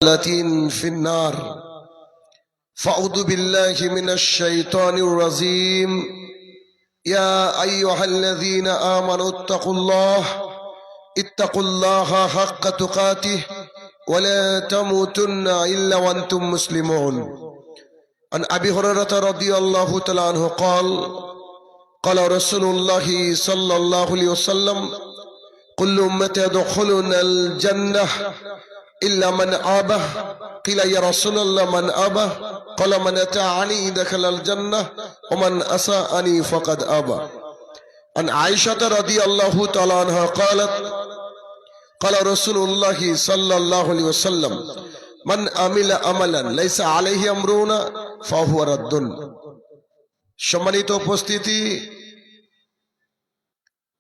في النار فأعوذ بالله من الشيطان الرجيم يا أيها الذين آمنوا اتقوا الله حق تقاته ولا تموتن إلا وأنتم مسلمون. عن أبي هريرة رضي الله تعالى عنه قال رسول الله صلى الله عليه وسلم كل أمتي يدخلون الجنة إلا من أبى. قيل يا رسول الله من أبى؟ قال من أطاعني دخل الجنة ومن أساءني فقد أبى. عن عائشة رضي الله تعالى عنها قال رسول الله صلى الله عليه وسلم من عمل عملا ليس عليه أمرنا فهو رد. সম্মানিত উপস্থিতি,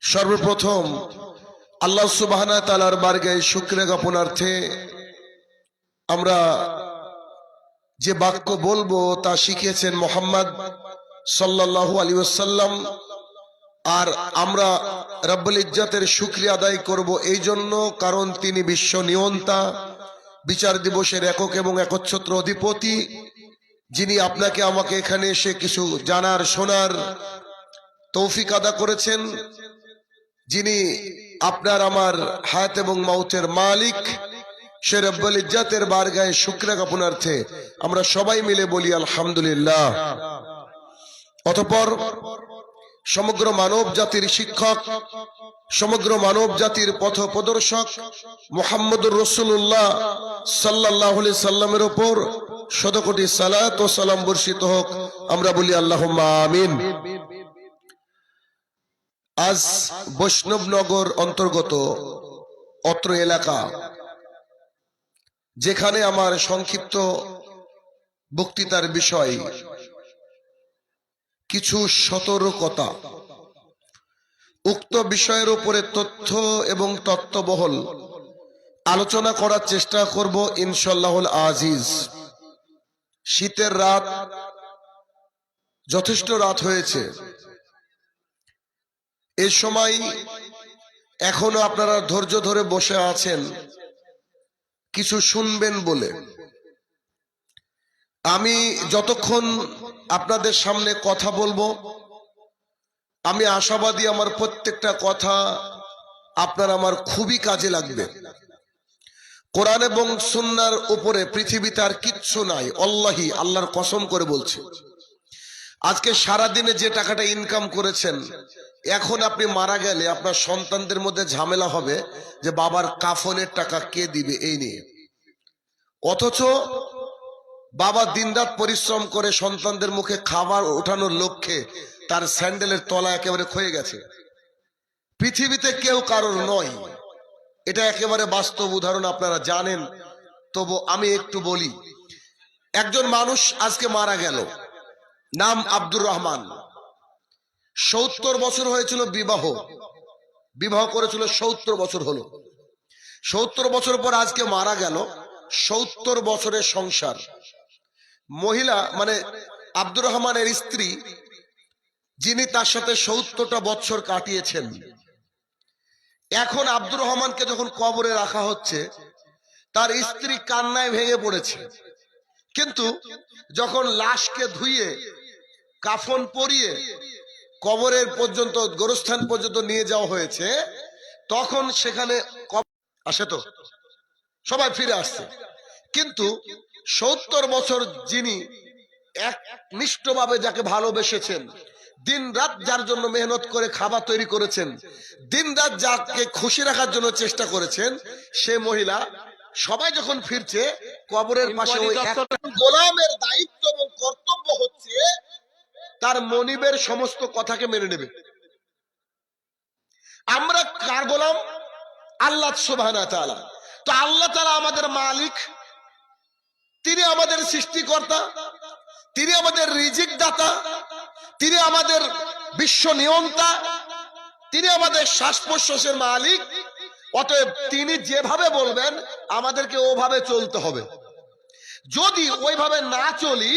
সর্বপ্রথম আল্লাহ সুবহানাহু ওয়া তাআলার বারগাহে শুকরিয়া জ্ঞাপনার্থে আমরা যে বাক্য বলবো তা শিখিয়েছেন মুহাম্মদ সাল্লাল্লাহু আলাইহি ওয়াসাল্লাম। আর আমরা রব্বুল ইজ্জতের শুকরিয়া আদায় করব এই জন্য, কারণ তিনি বিশ্ব নিয়ন্তা, বিচার দিবসের একক এবং একচ্ছত্র অধিপতি, যিনি আপনাকে আমাকে এখানে এসে কিছু জানার শোনার তৌফিক আদা করেছেন, যিনি আপনার আমার হায়াত এবং মাউতের মালিক। সে রব্বুল ইজ্জতের বারগাহে শুকরিয়া জ্ঞাপনার্থে আমরা সবাই মিলে বলি আলহামদুলিল্লাহ। অতঃপর সমগ্র মানব জাতির শিক্ষক, সমগ্র মানব জাতির পথ প্রদর্শক মুহাম্মদুর রাসূলুল্লাহ সাল্লাল্লাহু আলাইহি সাল্লামের উপর শতকোটি সালাত ও সালাম বর্ষিত হোক, আমরা বলি আল্লাহুম্মা আমিন। আজ বৈষ্ণবনগর অন্তর্গত অত্র এলাকা, যেখানে আমার সংক্ষিপ্ত বক্তৃতার বিষয় কিছু সতর্কতা, উক্ত বিষয়ের উপরে তথ্য এবং তত্ত্ববহল আলোচনা করার চেষ্টা করব ইনশাআল্লাহুল আজিজ। শীতের রাত, যথেষ্ট রাত হয়েছে, এই সময় এখনো আপনারা ধৈর্য ধরে বসে আছেন কিছু শুনবেন বলে। আমি যতক্ষণ আপনাদের সামনে কথা বলবো, আমি আশাবাদী আমার প্রত্যেকটা কথা আপনার আমার খুবই কাজে লাগবে। কোরআন এবং সুন্নাহর উপরে পৃথিবীতে আর কিচ্ছু নাই, আল্লাহি, আল্লাহর কসম করে বলছি। আজকে সারা দিনে যে টাকাটা ইনকাম করেছেন, এখন আপনি মারা গেলে আপনার সন্তানদের মধ্যে ঝামেলা হবে যে বাবার কাফনের টাকা কে দিবে এই নিয়ে। অথচ বাবা দিনরাত পরিশ্রম করে সন্তানদের মুখে খাবার ওঠানোর লক্ষ্যে তার স্যান্ডেলের তলা একেবারে ক্ষয়ে গেছে। পৃথিবীতে কেউ কারোর নয়, এটা একেবারে বাস্তব উদাহরণ, আপনারা জানেন। তবু আমি একটু বলি। একজন মানুষ আজকে মারা গেল, নাম আব্দুর রহমান। ৭০ বছর হয়েছিল বিবাহ করেছিল, ৭০ বছর হলো। ৭০ বছর পর আজকে মারা গেল। ৭০ বছরের সংসার। মহিলা মানে আব্দুর রহমানের স্ত্রী, যিনি তার সাথে ৭০টা বছর কাটিয়েছেন, এখন আব্দুর রহমানকে যখন কবরে রাখা হচ্ছে, তার স্ত্রী কান্নায় ভেঙে পড়েছে। কিন্তু যখন লাশকে ধুইয়ে কাফন পরিয়ে কবরের পর্যন্ত, গোরস্থান পর্যন্ত নিয়ে যাওয়া হয়েছে, তখন সেখানে আসে তো সবাই ফিরে আসছে। কিন্তু ৭০ বছর যিনি একনিষ্ঠভাবে যাকে ভালোবেসেছেন, দিন রাত যার জন্য মেহনত করে খাবার তৈরি করেছেন, দিন রাত যাকে খুশি রাখার জন্য চেষ্টা করেছেন, সে মহিলা সবাই যখন ফিরছে, কবরের পাশে ওই গোলামের দায়িত্ব এবং কর্তব্য হচ্ছে তার মনিবের সমস্ত কথাকে মেনে নেবে। আমরা কার গোলাম? আল্লাহ সুবহানাহু ওয়া তাআলা। তো আল্লাহ তাআলা আমাদের মালিক, তিনি আমাদের সৃষ্টিকর্তা, তিনি আমাদের রিজিক দাতা, তিনি আমাদের বিশ্ব নিয়ন্তা, তিনি আমাদের শ্বাস প্রশ্বাসের মালিক। অতএব তিনি যেভাবে বলবেন আমাদেরকে ওভাবে চলতে হবে। যদি ওইভাবে না চলি,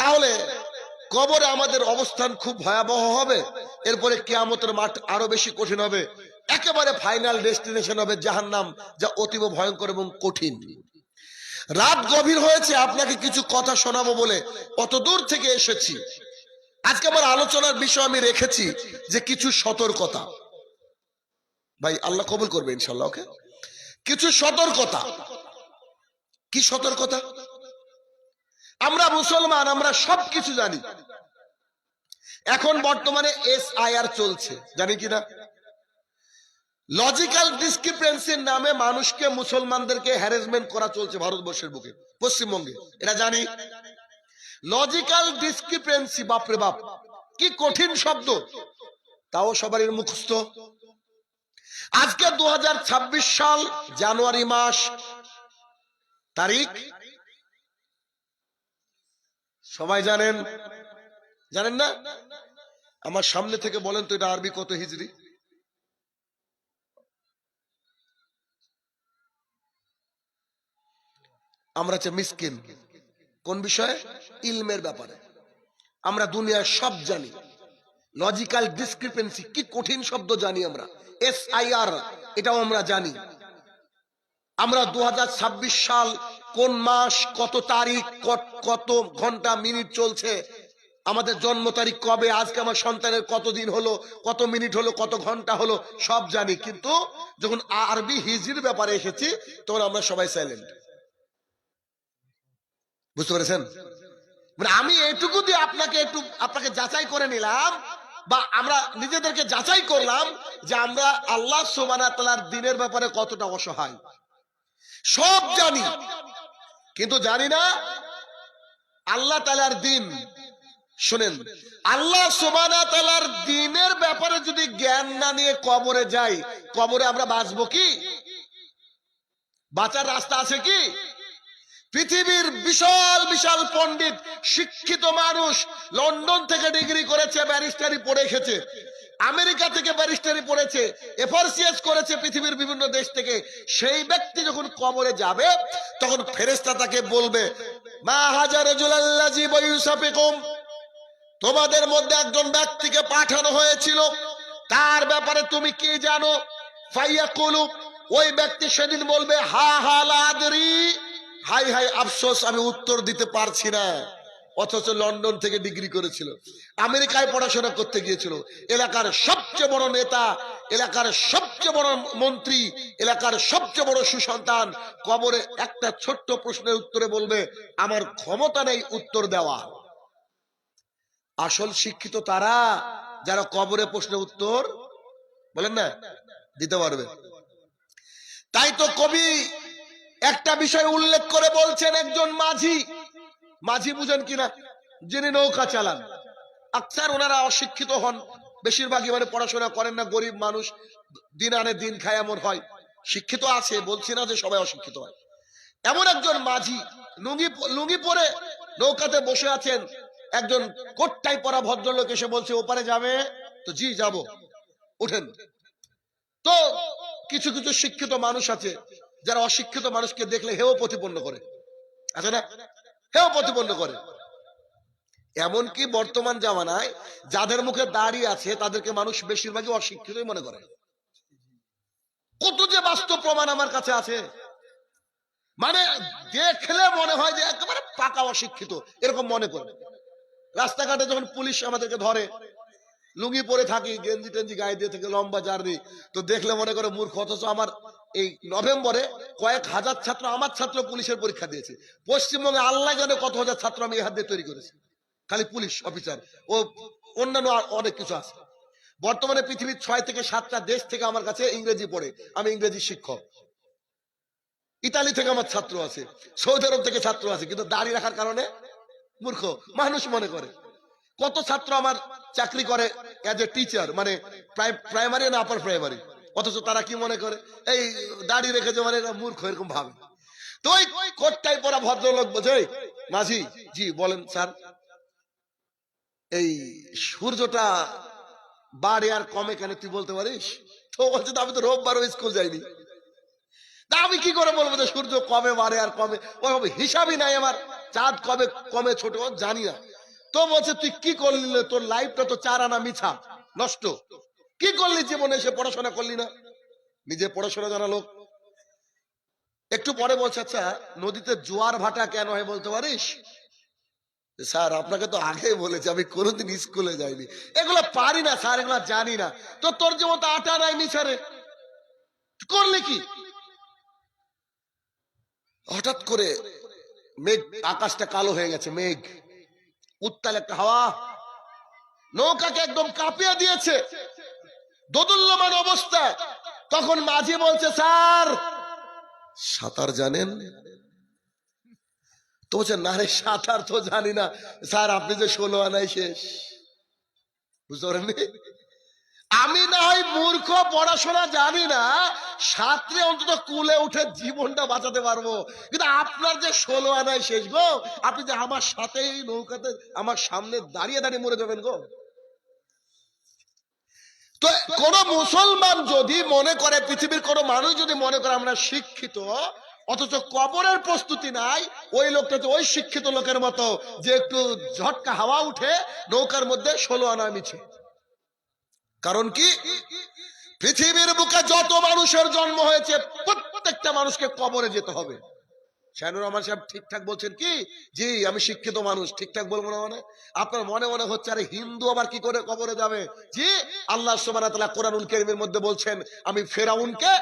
তাহলে কবরে আমাদের অবস্থান খুব ভয়াবহ হবে। এরপরে কিয়ামতের মাঠ আরো বেশি কঠিন হবে, একেবারে ফাইনাল ডেস্টিনেশন হবে জাহান্নাম, যা অতীব ভয়ঙ্কর এবং কঠিন। রাত গভীর হয়েছে, আপনাকে কিছু কথা শোনাবো বলে অত দূর থেকে এসেছি। আজকে আমার আলোচনার বিষয় আমি রেখেছি যে কিছু সতর্কতা। ভাই আল্লাহ কবুল করবে ইনশাল্লাহ। ওকে, কিছু সতর্কতা। কি সতর্কতা? আমরা মুসলমান, আমরা সবকিছু জানি। এখন বর্তমানে SIR চলছে, জানি কিনা? লজিক্যাল ডিসক্রিপেন্সির নামে মানুষকে, মুসলমানদেরকে হ্যারাসমেন্ট করা চলছে ভারতবর্ষের বুকে, পশ্চিমবঙ্গে। এটা জানি। লজিক্যাল ডিসক্রিপেন্সি, বাপরে বাপ কি কঠিন শব্দ, তাও সবারই মুখস্থ। আজকে 2026 সাল, জানুয়ারি মাস, তারিখ সবাই জানেন? জানেন না? আমার সামনে থেকে বলেন তো এটা আরবি কত হিজরি? আমরা হচ্ছে মিসকিন কোন বিষয়ে? ইলমের ব্যাপারে। আমরা দুনিয়ার সব জানি। লজিক্যাল ডিসক্রিপেন্সি কি কঠিন শব্দ জানি আমরা। SIR এটাও আমরা জানি। আমরা 2026 সাল, কোন মাস, কত তারিখ, কত ঘন্টা মিনিট চলছে, আমাদের জন্ম তারিখ কবে, আজকে আমার সন্তানের কতদিন হলো, কত মিনিট হলো, কত ঘন্টা হলো, সব জানি। কিন্তু যখন আরবি হিজরির ব্যাপারে এসেছি তখন আমরা সবাই সাইলেন্ট। বুঝতে পেরেছেন? মানে আমি এইটুকু দিয়ে আপনাকে যাচাই করে নিলাম, বা আমরা নিজেদেরকে যাচাই করলাম যে আমরা আল্লাহ সুবহানাহু ওয়া তাআলার দ্বীনের ব্যাপারে কতটা অসহায়। সব জানি কিন্তু জানি না আল্লাহ তাআলার দ্বীন। শুনেন, আল্লাহ সুবহানাহু ওয়া তাআলার দ্বীনের ব্যাপারে যদি জ্ঞান না নিয়ে কবরে যাই, কবরে আমরা বাঁচবো কি? বাঁচার রাস্তা আছে কি? পৃথিবীর বিশাল বিশাল পণ্ডিত, শিক্ষিত মানুষ, লন্ডন থেকে ডিগ্রি করেছে, ব্যারিস্টারি পড়ে এসেছে, আমেরিকা থেকে ব্যারিস্টারি পড়েছে, FRCS করেছে পৃথিবীর বিভিন্ন দেশ থেকে। সেই ব্যক্তি যখন কবরে যাবে তখন ফেরেশতা তাকে বলবে, মা হাজা রাজুলাল্লাযী বাইয়ুসাফিকুম, তোমাদের মধ্যে একজন ব্যক্তিকে পাঠানো হয়েছিল, তার ব্যাপারে তুমি কি জানো? ফায়াকুলু, ওই ব্যক্তি সেদিন বলবে, হা হা লা আদরি, হাই হাই আফসোস, আমি উত্তর দিতে পারছি না। অথচ লন্ডন থেকে ডিগ্রি করেছিল, আমেরিকায় পড়াশোনা করতে গিয়েছিল, এলাকার সবচেয়ে বড় নেতা, এলাকার সবচেয়ে বড় মন্ত্রী, এলাকার সবচেয়ে বড় সুসন্তান, কবরে একটা ছোট্ট প্রশ্নের উত্তরে বলবে, আমার ক্ষমতা নেই উত্তর দেওয়া। আসল শিক্ষিত তারা যারা কবরে প্রশ্নের উত্তর বলেন না দিতে পারবে। তাই তো কবি একটা বিষয় উল্লেখ করে বলছেন, একজন মাঝি, মাঝি বুঝেন কিনা? যিনি নৌকা চালান। আকসার ওনারা অশিক্ষিত হন, বেশিরভাগই মানে পড়াশোনা করেন না, গরিব মানুষ, দিন আনে দিন খায়, এমন হয়। শিক্ষিত আছে, বলছি না যে সবাই অশিক্ষিত হয়। এমন একজন মাঝি লুঙ্গি পরে নৌকাতে বসে আছেন, একজন কোটটাই পরা ভদ্রলোক এসে বলছে, ওপারে যাবে? তো জি যাব। উঠেন। তো কিছু কিছু শিক্ষিত মানুষ আছে যারা অশিক্ষিত মানুষকে দেখলে হেয় প্রতিপন্ন করে, আছে না? হেয় প্রতিপন্ন করে। এমনকি বর্তমান জামানায় যাদের মুখে দাড়ি আছে তাদেরকে মানুষ বেশিরভাগই অশিক্ষিতই মনে করে। কত যে বাস্তব প্রমাণ আমার কাছে আছে, মানে দেখলে মনে হয় যে একেবারে পাকা অশিক্ষিত, এরকম মনে করে। রাস্তাঘাটে যখন পুলিশ আমাদেরকে ধরে, লুঙ্গি পরে থাকি, গেঞ্জি টেঞ্জি গায়ে দিয়ে থেকে, লম্বা জার্নি, তো দেখলে মনে করে মূর্খ। অথচ আমার এই নভেম্বরে কয়েক হাজার ছাত্র, আমার ছাত্র পুলিশের পরীক্ষা দিয়েছে পশ্চিমবঙ্গে। আল্লাহ জানে কত হাজার ছাত্র আমি এই হাত দিয়ে তৈরি করেছি, খালি পুলিশ অফিসার ও অন্যান্য অনেক কিছু আছে। বর্তমানে পৃথিবীর 6 থেকে 7টা দেশ থেকে আমার কাছে ইংরেজি পড়ে, আমি ইংরেজি শিক্ষক। ইতালি থেকে আমার ছাত্র আছে, সৌদি আরব থেকে ছাত্র আছে, কিন্তু দাঁড়িয়ে রাখার কারণে মূর্খ মানুষ মনে করে। কত ছাত্র আমার চাকরি করে এজ এ টিচার, মানে প্রাইমারি না আপার প্রাইমারি, অথচ তারা কি মনে করে, এই দাঁড়িয়ে রেখেছে মানে মূর্খ, এরকম ভাবে। তো ওই কোটটাই পরা ভদ্রলোক বলছে, মাঝি জি বলেন স্যার, এই সূর্যটা বাড়ে আর কমে কেন তুই বলতে পারিস? তো বলছে, আমি তো রোববারও স্কুল যাইনি, তা আমি কি করে বলবো যে সূর্য কবে বাড়ে আর কমে? ওইভাবে হিসাবই নাই আমার, চাঁদ কবে কমে ছোট জানি না। তো বলছে, তুই কি করলি? তোর লাইফটা তো 4 আনা মিছা, নষ্ট। কি করলি জীবনে? এসে পড়াশোনা করলি না? নিজে পড়াশোনা জানা লোক। একটু পরে বলছে, আচ্ছা নদীতে জোয়ার ভাটা কেন হয় বলতে পারিস? স্যার আপনাকে তো আগে বলেছি, আমি কোনোদিন স্কুলে যাইনি, এগুলো পারি না স্যার, এগুলো জানি না। তো তোর যে মতো আটা নাই মিছারে করলে কি? হঠাৎ করে মেঘ, আকাশটা কালো হয়ে গেছে, মেঘ, উত্তাল একটা হাওয়া নৌকাকে একদম কাঁপিয়ে দিয়েছে, দোদুল্যমান অবস্থা। তখন মাঝি বলছে, স্যার সাঁতার জানেন? তো বলছে, না রে সাঁতার তো জানি না। স্যার আপনি যে 16 আনাই শেষ, বুঝতে পারেননি? আমি না হয় মূর্খ, পড়াশোনা জানি না, সাঁতরে অন্তত কুলে উঠে জীবনটা বাঁচাতে পারবো, কিন্তু আপনার যে 16 আনাই শেষ গো, আপনি যে আমার সাথে নৌকাতে আমার সামনে দাঁড়িয়ে দাঁড়িয়ে মরে যাবেন গো। তো কোন মুসলমান যদি মনে করে, পৃথিবীর কোন মানুষ যদি মনে করে আমরা শিক্ষিত, অথচ কবরের প্রস্তুতি নাই, ওই লোকটা তো ওই শিক্ষিত লোকের মতো যে একটু ঝটকা হাওয়া উঠে নৌকার মধ্যে 16 আনা মিছে। কারণ কি? পৃথিবীর বুকে যত মানুষের জন্ম হয়েছে প্রত্যেকটা মানুষকে কবরে যেতে হবে। শাহনুর রহমান সাহেব ঠিকঠাক বলছেন কি? জি আমি শিক্ষিত মানুষ, ঠিকঠাক বলবো না মানে? আপনার মনে মনে হচ্ছে আরে হিন্দু আবার কি করে কবরে যাবে? জি আল্লাহ সুবহানাহু ওয়া তাআলা কোরআনুল কারীমের মধ্যে বলছেন, আমি ফেরাউনকে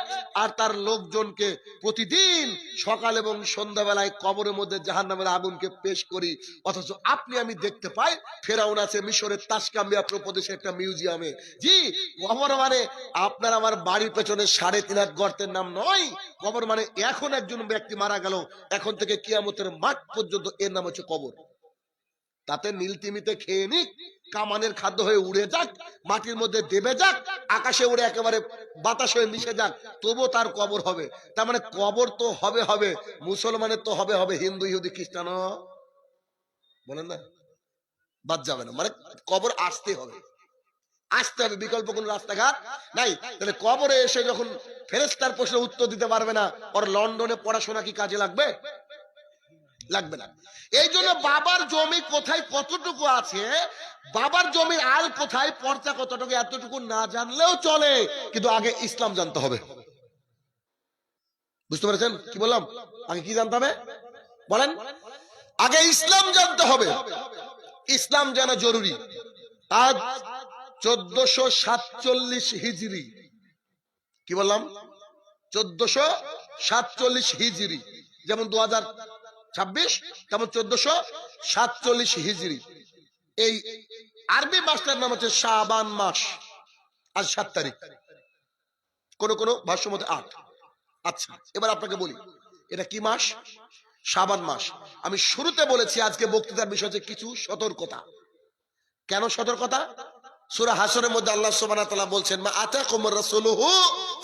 আর তার লোকজনকে প্রতিদিন সকাল এবং সন্ধ্যাবেলায় কবরের মধ্যে জাহান্নামের আগুনকে পেশ করি, অথচ আপনি আমি দেখতে পাই ফেরাউন আছে মিশরের তাসকামিয়া প্রদেশে একটা মিউজিয়ামে। জি কবর মানে আপনার আমার বাড়ির পেছনে 3.5 হাত গর্তের নাম নয়। কবর মানে এখন একজন ব্যক্তি মারা গেল, এখন থেকে কিয়ামতের মাঠ পর্যন্ত এর নাম হচ্ছে কবর। তাতে নীলতিমিতে খেয়ে নিক, কামানের খাদ্য হয়ে উড়ে যাক, মাটির মধ্যে দেবে যাক, আকাশে উড়ে একেবারে বাতাস হয়ে মিশে যাক, তবু তার কবর হবে। তার মানে কবর তো হবে হবে, মুসলমানের তো হবে হবে, হিন্দু ইহুদি খ্রিস্টানও বলেন না, বাদ যাবে না। মানে কবর আসতে হবে, আসতে হবে, বিকল্প কোন রাস্তাঘাট নাই। তাহলে কবরে এসে যখন ফেরেশতার প্রশ্নের উত্তর দিতে পারবে না, ওর লন্ডনে পড়াশোনা কি কাজে লাগবে? লাগবে না। এই জন্য বাবার জমি কোথায় কতটুকু আছে, বাবার জমির আল কোথায়, পর্চা কতটুকু, এতটুকু না জানলেও চলে, কিন্তু আগে ইসলাম জানতে হবে। বুঝতে পেরেছেন কি বললাম? আগে কি জানতে হবে বলেন? আগে ইসলাম জানতে হবে। ইসলাম জানা জরুরি। আজ 1447 হিজরি, কি বললাম? 1447 হিজরি, যেমন 2026 তেমন 1447 হিজরি। এই আরবি মাসটার নাম হচ্ছে শাবান মাস। আজ 7 তারিখ, কোন কোন ভাষ্য মতে 8। আচ্ছা এবার আপনাকে বলি এটা কি মাস? শাবান মাস। আমি শুরুতে বলেছি আজকে বক্তৃতার বিষয় হচ্ছে কিছু সতর্কতা। কেন সতর্কতা? সূরা হাসরের মধ্যে আল্লাহ সুবহানাহু ওয়া তাআলা বলছেন, মা আতাকুমুর রাসূলুহু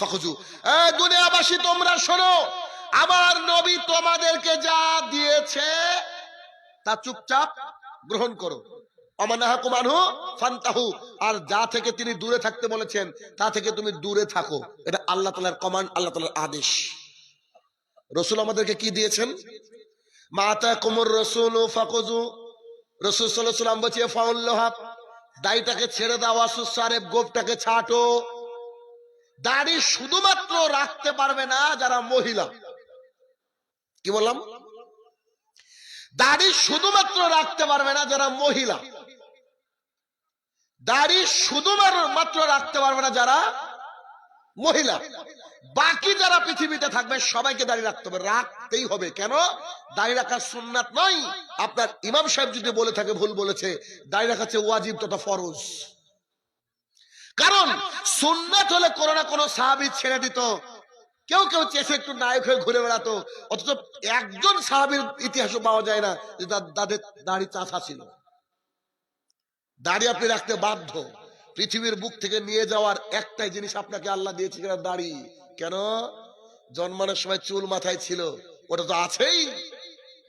ফাখুযু। এই দুনিয়াবাসী তোমরা শোনো, আমার নবী তোমাদেরকে যা দিয়েছে তা চুপচাপ গ্রহণ করো। আমানাহাকুম আনহু ফান্তাহু, আর যা থেকে তিনি দূরে থাকতে বলেছেন তা থেকে তুমি দূরে থাকো। এটা আল্লাহ তাআলার কমান্ড, আল্লাহ তাআলার আদেশ। রাসূল আমাদেরকে কি দিয়েছেন? মা আতাকুমুর রাসূলু ফাখুযু। রাসূল সাল্লাল্লাহু আলাইহি ওয়াসাল্লাম বলেছে ফাউল্লাহা, দাড়িটাকে ছেড়ে দাও, আসুসারে গোফটাকে ছাটো। দাড়ি শুধুমাত্র রাখতে পারবে না যারা মহিলা। কি বললাম? দাড়ি শুধুমাত্র রাখতে পারবে না যারা মহিলা। দাড়ি শুধুমাত্র রাখতে পারবে না যারা মহিলা। বাকি যারা পৃথিবীতে থাকবে সবাইকে দাড়ি রাখতে হবে, রাখতেই হবে। কেন? দাড়ি রাখা সুন্নাত নয়। আপনার ইমাম সাহেব যদি বলে থাকে ভুল বলেছে, দাড়ি রাখা হচ্ছে ওয়াজিব তথা ফরজ। কারণ সুন্নাত হলে কোনো না কোনো সাহাবী ছেড়ে দিত, কেউ কেউ চেষে একটু নায়ক হয়ে ঘুরে বেড়াতো, অথচ একজন সাহাবীর ইতিহাসও পাওয়া যায় না যে তাদের দাড়ি চাষা ছিল। দাড়ি আপনি রাখতে বাধ্য। পৃথিবীর বুক থেকে নিয়ে যাওয়ার একটাই জিনিস আপনাকে আল্লাহ দিয়েছে, কিনা দাড়ি। কেন? জন্মানোর সময় চুল মাথায় ছিল, ওটা তো আছেই।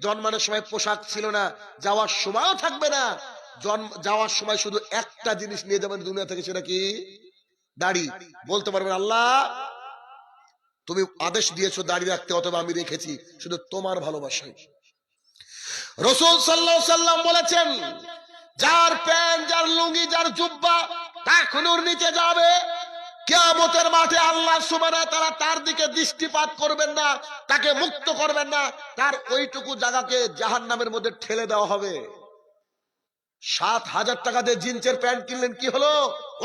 জন্মানোর সময় পোশাক ছিল না, যাওয়ার সময়ও থাকবে না। যাওয়ার সময় শুধু একটা জিনিস নিয়ে যাবেন দুনিয়া থেকে, সেটা কি? দাড়ি। বলতে পারবেন আল্লাহ তুমি আদেশ দিয়েছো দাড়ি রাখতে, অথবা আমি রেখেছি শুধু তোমার ভালোবাসায়। রাসূল সাল্লাল্লাহু আলাইহি সাল্লাম বলেছেন, যার প্যান্ট, যার লুঙ্গি, যার জুব্বা টাকনুর নিচে যাবে, কিয়ামতের মাঠে আল্লাহ সুবহানাহু ওয়া তাআলা তার দিকে দৃষ্টিপাত করবেন না, তাকে মুক্ত করবেন না, তার ওইটুকু জায়গাকে জাহান্নামের মধ্যে ঠেলে দেওয়া হবে। 7,000 টাকা দিয়ে জিন্সের প্যান্ট কিনলেন, কি হলো?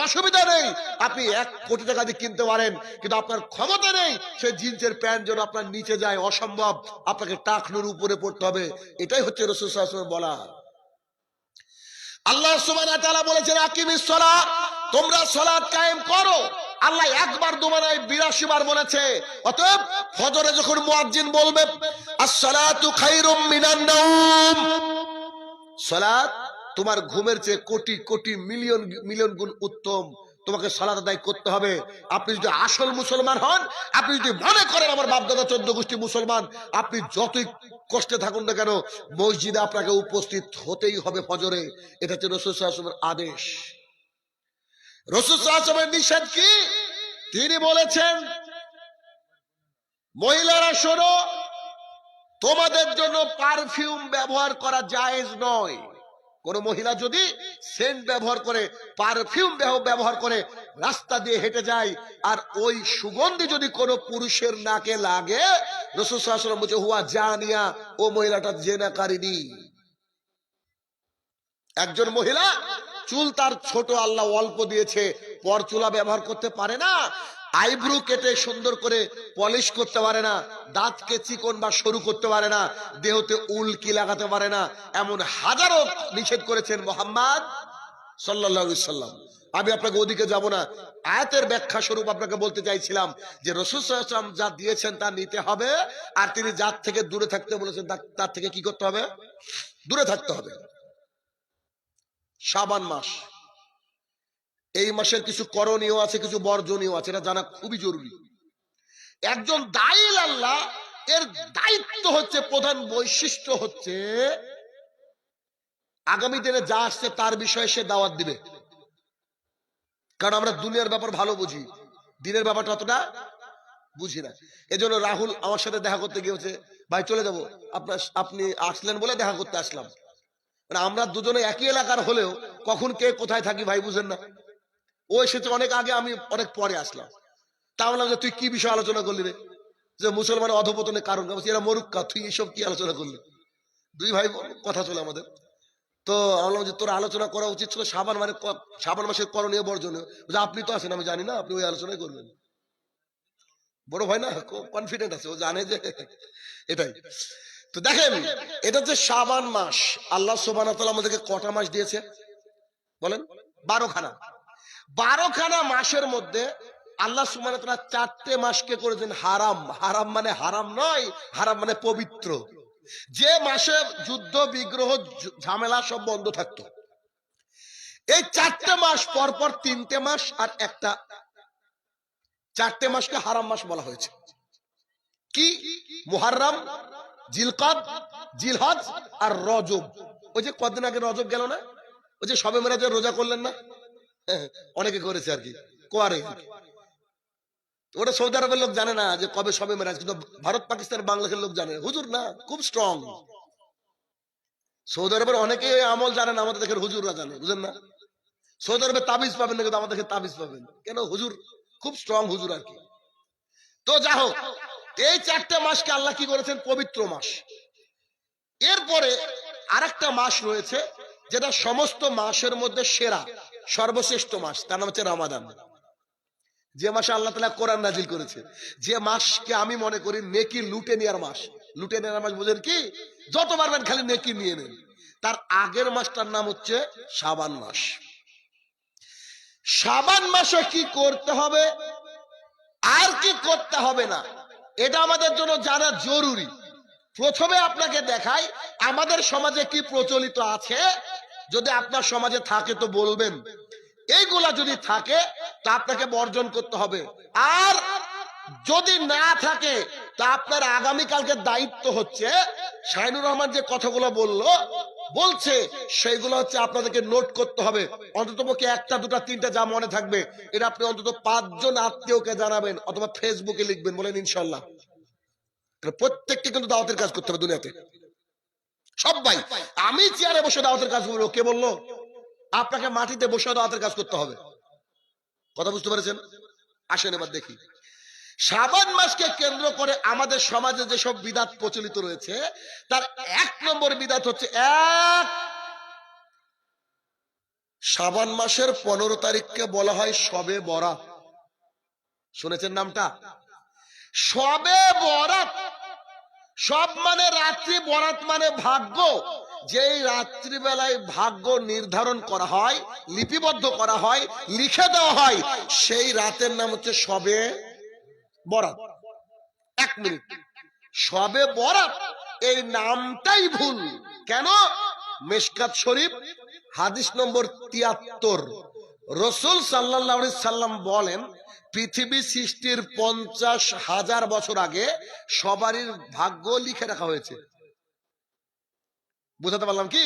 অসুবিধা নেই, আপনি 1 কোটি টাকা দিয়ে কিনতে পারেন, কিন্তু আপনার ক্ষমতা নেই সেই জিন্সের প্যান্ট যেন আপনার নিচে যায়, অসম্ভব, আপনাকে টাকনুর উপরে পড়তে হবে। এটাই হচ্ছে রাসূল সাল্লাল্লাহু আলাইহি ওয়াসাল্লাম বলা। আল্লাহ সুবহানাহু ওয়া তাআলা বলেছেন আকিমিস সালাত, তোমরা সালাত কায়েম করো। আল্লাহ একবার দুবার নয় 82 বার বলেছে। অতএব ফজরে যখন মুয়াজ্জিন বলবে আস-সালাতু খায়রুম মিনান নাওম, সালাত তোমার ঘুমের চেয়ে কোটি কোটি মিলিয়ন মিলিয়ন গুণ উত্তম, তোমাকে সালাত আদায় করতে হবে। আপনি যদি আসল মুসলমান হন, আপনি যদি মনে করেন আমার বাপদাদা 14 গোষ্ঠী মুসলমান, আপনি যতই কষ্টে থাকুন না কেন মসজিদে আপনাকে উপস্থিত হতেই হবে ফজরে। এটা হচ্ছে রাসূল সাল্লাল্লাহু আলাইহি ওয়াসাল্লামের আদেশ। রাসূল সাল্লাল্লাহু আলাইহি ওয়াসাল্লামের নিষেধ কি? তিনি বলেছেন মহিলারা শোনো, তোমাদের জন্য পারফিউম ব্যবহার করা জায়েজ নয়। কোন মহিলা যদি সেন্ট ব্যবহার করে, পারফিউম ব্যবহার করে রাস্তা দিয়ে হেঁটে যায়, আর ওই সুগন্ধি যদি কোনো পুরুষের নাকে লাগে, রাসূল সাল্লাল্লাহু আলাইহি ওয়াসাল্লাম বলেছে হুয়া জানিয়া, ও মহিলাটা জেনাকারিনী। একজন মহিলা চুল তার ছোট, আল্লাহ অল্প দিয়েছে, পরচুলা ব্যবহার করতে পারে না, আইব্রু কেটে সুন্দর করে পলিশ করতে পারে না, দাঁতকে চিকন বা সরু করতে পারে না, দেহতে উল্কি লাগাতে পারে না, এমন হাজারো নিষেধ করেছেন মুহাম্মদ সাল্লাল্লাহু আলাইহি সাল্লাম। আমি আপনাকে ওদিকে যাব না, আয়াতের ব্যাখ্যা স্বরূপ আপনাকে বলতে চাইছিলাম যে রাসূল সাল্লাল্লাহু আলাইহি ওয়াসাল্লাম যা দিয়েছেন তা নিতে হবে, আর তিনি যার থেকে দূরে থাকতে বলেছেন তার থেকে কি করতে হবে? দূরে থাকতে হবে। শাবান মাস, এই মাসের কিছু করণীয় আছে, কিছু বর্জনীয় আছে, এটা জানা খুবই জরুরি। একজন দাঈল আল্লাহ, এর দায়িত্ব হচ্ছে, প্রধান বৈশিষ্ট্য হচ্ছে আগামী দিনে যা আসছে তার বিষয়ে সে দাওয়াত দিবে। কারণ আমরা দুনিয়ার ব্যাপার ভালো বুঝি, দিনের ব্যাপারটা অতটা বুঝি না। এজন্য রাহুল আমার সাথে দেখা করতে গিয়েছে, ভাই চলে যাবো, আপনি আসলেন বলে দেখা করতে আসলাম। মানে আমরা দুজনে একই এলাকার হলেও কখন কে কোথায় থাকি ভাই বুঝেন না। ও এসেছে অনেক আগে, আমি অনেক পরে আসলাম। তা বললাম যে তুই কি বিষয় আলোচনা করলি রে? যে মুসলমানের অধপতনের কারণ, এরা মরুক্কা, তুই এসব কি আলোচনা করলি? দুই ভাই কথা চলে আমাদের। তো বললাম যে তোর আলোচনা করা উচিত ছিল শাবান মাসের করণীয় বর্জনীয়। আপনি তো আছেন, আমি জানি না, আপনি ওই আলোচনাই করবেন। বড় ভাই না, কনফিডেন্ট আছে, ও জানে যে এটাই। তো দেখেন, এটা হচ্ছে শাবান মাস। আল্লাহ সুবহানাহু ওয়া তাআলা আমাদেরকে কটা মাস দিয়েছে বলেন? 12খানা। 12খানা মাসের মধ্যে আল্লাহ সুবহানাহু ওয়া তাআলা 4টে মাসকে করেছেন হারাম। হারাম মানে হারাম নয়, হারাম মানে পবিত্র। যে মাসে যুদ্ধ বিগ্রহ ঝামেলা সব বন্ধ থাকতো। এই 4টে মাস পরপর 3টে মাস আর একটা, 4টে মাসকে হারাম মাস বলা হয়েছে। কি? মুহররম, জিলকদ, জিলহজ আর রজব। ওই যে কদিন আগে রজব গেল না, ওই যে শবে মেরাজের রোজা করলেন না, অনেকে করেছে আর কি, করে। ওটা সৌদি আরবের লোক জানে না যে কবে শবে মেরাজ, কিন্তু ভারত পাকিস্তান বাংলাদেশের লোক জানে। হুজুর না, খুব স্ট্রং। সৌদি আরবের অনেকে আমল জানেন, আমাদের দেখেন হুজুররা জানে, বুঝেন না? সৌদি আরবে তাবিজ পাবেন না, কিন্তু আমাদের দেখে তাবিজ পাবেন কেন? হুজুর খুব স্ট্রং হুজুর আর কি। তো যা হোক, এই 4টে মাসকে আল্লাহ কি করেছেন? পবিত্র মাস। এরপরে আরেকটা মাস রয়েছে যেটা সমস্ত মাসের মধ্যে সেরা, সর্বশ্রেষ্ঠ মাস, তার নাম হচ্ছে রমাদান। যে মাসে আল্লাহ তাআলা কোরআন নাজিল করেছে, যে মাসকে আমি মনে করি নেকি লুটে নেওয়ার মাস। লুটে নেওয়ার মাস বুঝেন কি? যত পারবেন খালি নেকি নিয়ে নেন। তার আগের মাসটার নাম হচ্ছে শাবান মাস। শাবান মাসে কি করতে হবে আর কি করতে হবে না, এটা আমাদের জন্য জানা জরুরি। প্রথমে আপনাকে দেখাই আমাদের সমাজে কি প্রচলিত আছে। যদি আপনার সমাজে থাকে তো বলবেন, এইগুলা যদি থাকে তা আপনাকে বর্জন করতে হবে। আর যদি না থাকে তা আপনার আগামীকালকে দায়িত্ব হচ্ছে শাহিনুর রহমান যে কথাগুলো বলছে সেইগুলো হচ্ছে আপনাদেরকে নোট করতে হবে। অন্ততপক্ষে 1টা 2টা 3টা যা মনে থাকবে, এটা আপনি অন্তত 5 জন আত্মীয়কে জানাবেন অথবা ফেসবুকে লিখবেন, বলেন ইনশাল্লাহ। প্রত্যেককে কিন্তু দাওয়াতের কাজ করতে হবে দুনিয়াতে, সবাই। আমি চেয়ারে বসে দাওয়াতের কাজ করবো, কে বললো? আপনাকে মাটিতে বসে দাওয়াতের কাজ করতে হবে। কথা বুঝতে পেরেছেন? আসেন এবার দেখি শাবান মাসকে কেন্দ্র করে আমাদের সমাজে যেসব বিদাত প্রচলিত রয়েছে তার 1 নম্বর বিদাত হচ্ছে শাবান মাসের 15 তারিখকে বলা হয় শবে বরাত। শুনেছেন নামটা? শবে বরাত। সব মানে রাত্রি, বরাত মানে ভাগ্য। যেই রাত্রিবেলায় ভাগ্য নির্ধারণ করা হয়, লিপিবদ্ধ করা হয়, লিখে দেওয়া হয়, সেই রাতের নাম হচ্ছে শবে বরাত। 1 মিনিট, শবে বরাত এই নামটাই ভুল। কেন? মিশকাত শরীফ হাদিস নম্বর 73, রাসূল সাল্লাল্লাহু আলাইহি সাল্লাম বলেন, পৃথিবী সৃষ্টির 50,000 বছর আগে সবারই ভাগ্য লিখে রাখা হয়েছে। বুঝাতে পারলাম কি?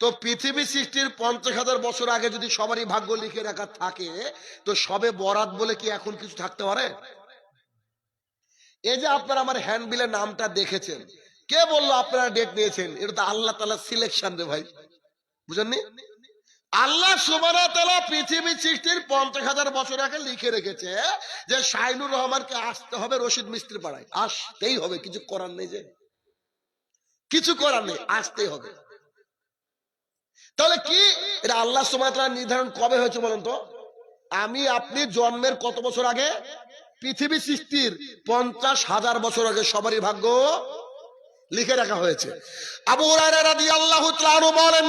তো পৃথিবী সৃষ্টির 50,000 বছর আগে যদি সবারই ভাগ্য লিখে রাখা থাকে, তো শবে বরাত বলে কি এখন কিছু থাকতে পারে? এই যে আপনারা আমার হ্যান্ডবিলের নামটা দেখেছেন, কে বললো আপনারা ডেট নিয়েছেন? এটা তো আল্লাহ তাআলা সিলেকশন রে ভাই, বুঝেননি? আল্লাহ সুবহানাহু ওয়া তাআলা পৃথিবী সৃষ্টির 50,000 বছর আগে লিখে রেখেছে যে শাইনুর রহমানকে আসতে হবে রশিদ মিস্ত্রি পাড়ায়। আসতেই হবে, কিছু করার নেই, যে কিছু করার নেই, আসতেই হবে। তাহলে কি এটা আল্লাহ সুবহানাহু ওয়া তাআলা নির্ধারণ কবে হয়েছে বলেন তো? আমি আপনি জন্মের কত বছর আগে? পৃথিবী সৃষ্টির 50,000 বছর আগে সবারই ভাগ্য লিখে রাখা হয়েছে। আবু হুরায়রা রাদিয়াল্লাহু তাআলা আনহু বলেন,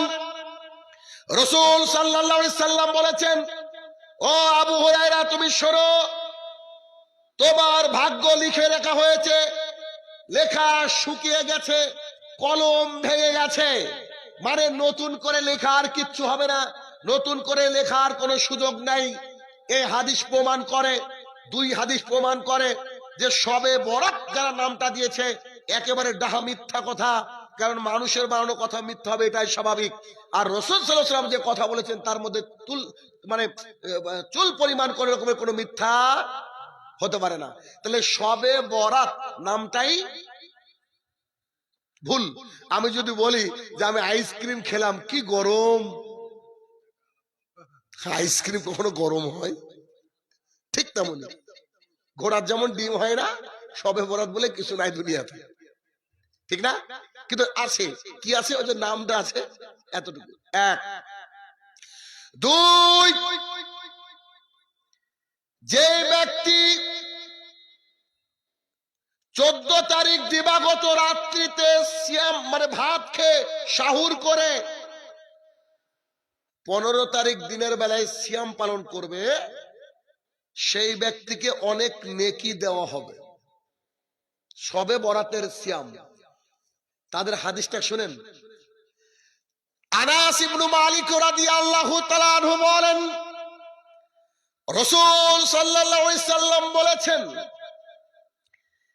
রাসূল সাল্লাল্লাহু আলাইহি সাল্লাম বলেছেন, ও আবু হুরায়রা তুমি শোনো, তোমার ভাগ্য লিখে রাখা হয়েছে। লেখা শুকিয়ে গেছে, কলম ভেঙে গেছে, মানে নতুন করে লেখা আর কিচ্ছু হবে না, নতুন করে লেখার কোনো সুযোগ নাই। এই হাদিস প্রমাণ করে, 2 হাদিস প্রমাণ করে যে শবে বরাত যারা নামটা দিয়েছে একেবারে ডাহা মিথ্যা কথা। কারণ মানুষের বানানো কথা মিথ্যা হবে, এটাই স্বাভাবিক। আর রাসূল সাল্লাল্লাহু আলাইহি ওয়াসাল্লাম যে কথা বলেছেন তার মধ্যে চুল পরিমাণ করে রকমের কোনো মিথ্যা হতে পারে না। তাহলে শবে বরাত নামটাই ভুল। আমি যদি বলি যে আমি আইসক্রিম খেলাম, কি গরম, আইসক্রিম কখনো গরম হয়? ঠিক তেমনি ঘোড়ার যেমন ডিম হয় না, শবে বরাত বলে কিছু নাই দুনিয়াতে, ঠিক না? কিন্তু আছে, কি আছে? ওই যে নামটা আছে, এতটুকু। 1 2 যে ব্যক্তি 14 তারিখ দিবাগত রাত্রিতে সিয়াম মানে ভাত খেয়ে সাহুর করে 15 তারিখ দিনের বেলায় সিয়াম পালন করবে, সেই ব্যক্তিকে অনেক নেকি দেওয়া হবে। শবে বরাতের সিয়াম, তাদের হাদিসটা শুনেন। আনাস ইবনে মালিক রাদিয়াল্লাহু তাআলা আনহু বলেন, রাসূল সাল্লাল্লাহু আলাইহি সাল্লাম বলেছেন,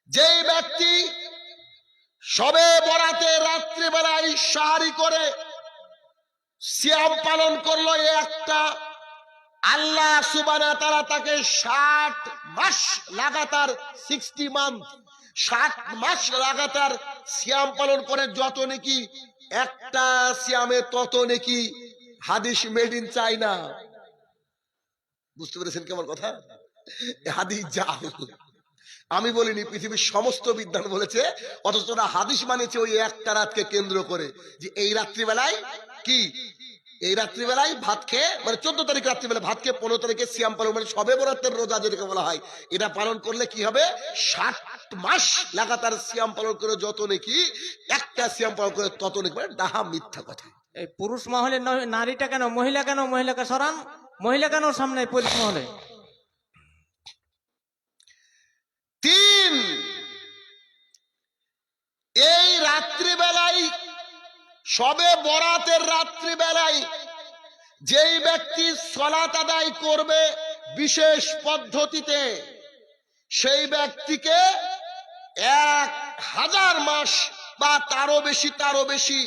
যেই ব্যক্তি শবে বরাতে রাত্রি বেলায় সাহারি করে সিয়াম পালন করলো একটা, আল্লাহ সুবহানাহু ওয়া তাআলা তাকে 60 মাস লাগাতার 60 মান্থ 60 মাস লাগাতার সিয়াম পালন করে যত নেকি, একটা সিয়ামে তত নেকি। হাদিস মেড ইন চায়না। বুঝতে পেরেছেন কি আমার কথা? হাদিস জাল, আমি বলিনি, পৃথিবীর সমস্ত বিদ্বান বলেছে। অথচ ওরা হাদিস মানেছে ওই একটা রাতকে কেন্দ্র করে, যে এই রাত্রিবেলায় কি, এই রাত্রিবেলায় ভাত খেয়ে মানে 14 তারিখ রাত্রিবেলা ভাত খেয়ে 15 তারিখে সিয়াম পালন, মানে শবে বরাতের রোজা যেটাকে বলা হয়, এটা পালন করলে কি হবে? 60 মাস লাগাতার সিয়াম পালন করে যত নাকি, একটা সিয়াম পালন করে তত নাকি। মানে ডাহা মিথ্যা কথা। এই পুরুষ মহলে নারীটা কেন, মহিলা কেন? মহিলাকে সরান, মহিলা কেন সামনে পুরুষ মহলে? 3 এই রাত্রিবেলায় শবে বরাতের রাত্রিবেলায় যেই ব্যক্তি সালাত আদায় করবে বিশেষ পদ্ধতিতে, সেই ব্যক্তিকে 1000 মাস বা তারও বেশি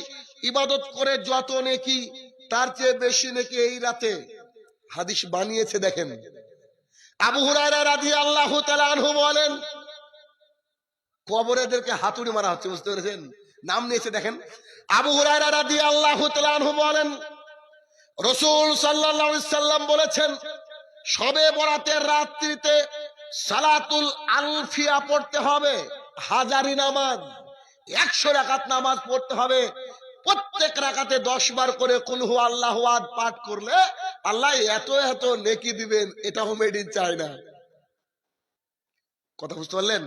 ইবাদত করে যত নেকি, তার চেয়ে বেশি নেকি এই রাতে হাদিস বানিয়েছে। দেখেন, আবু হুরায়রা রাদিয়াল্লাহু তাআলা আনহু বলেন, কবরেদেরকে হাতুড়ি মারা হচ্ছে, বুঝতে পেরেছেন? নাম নিয়েছে। দেখেন, আবু হুরায়রা রাদিয়াল্লাহু তাআলা আনহু বলেন, রাসূল সাল্লাল্লাহু আলাইহি সাল্লাম বলেছেন, শবে বরাতের রাত্রিতে সালাতুল আলফিয়া পড়তে হবে, হাজারি নামাজ, 100 রাকাত নামাজ পড়তে হবে। প্রত্যেক রাকাতে 10 বার করে কুল হু আল্লাহু আহাদ পাঠ করলে আল্লাহ এত এত নেকি দিবেন। এটাও মেড ইন চায়না। কথা বুঝতে পারলেন?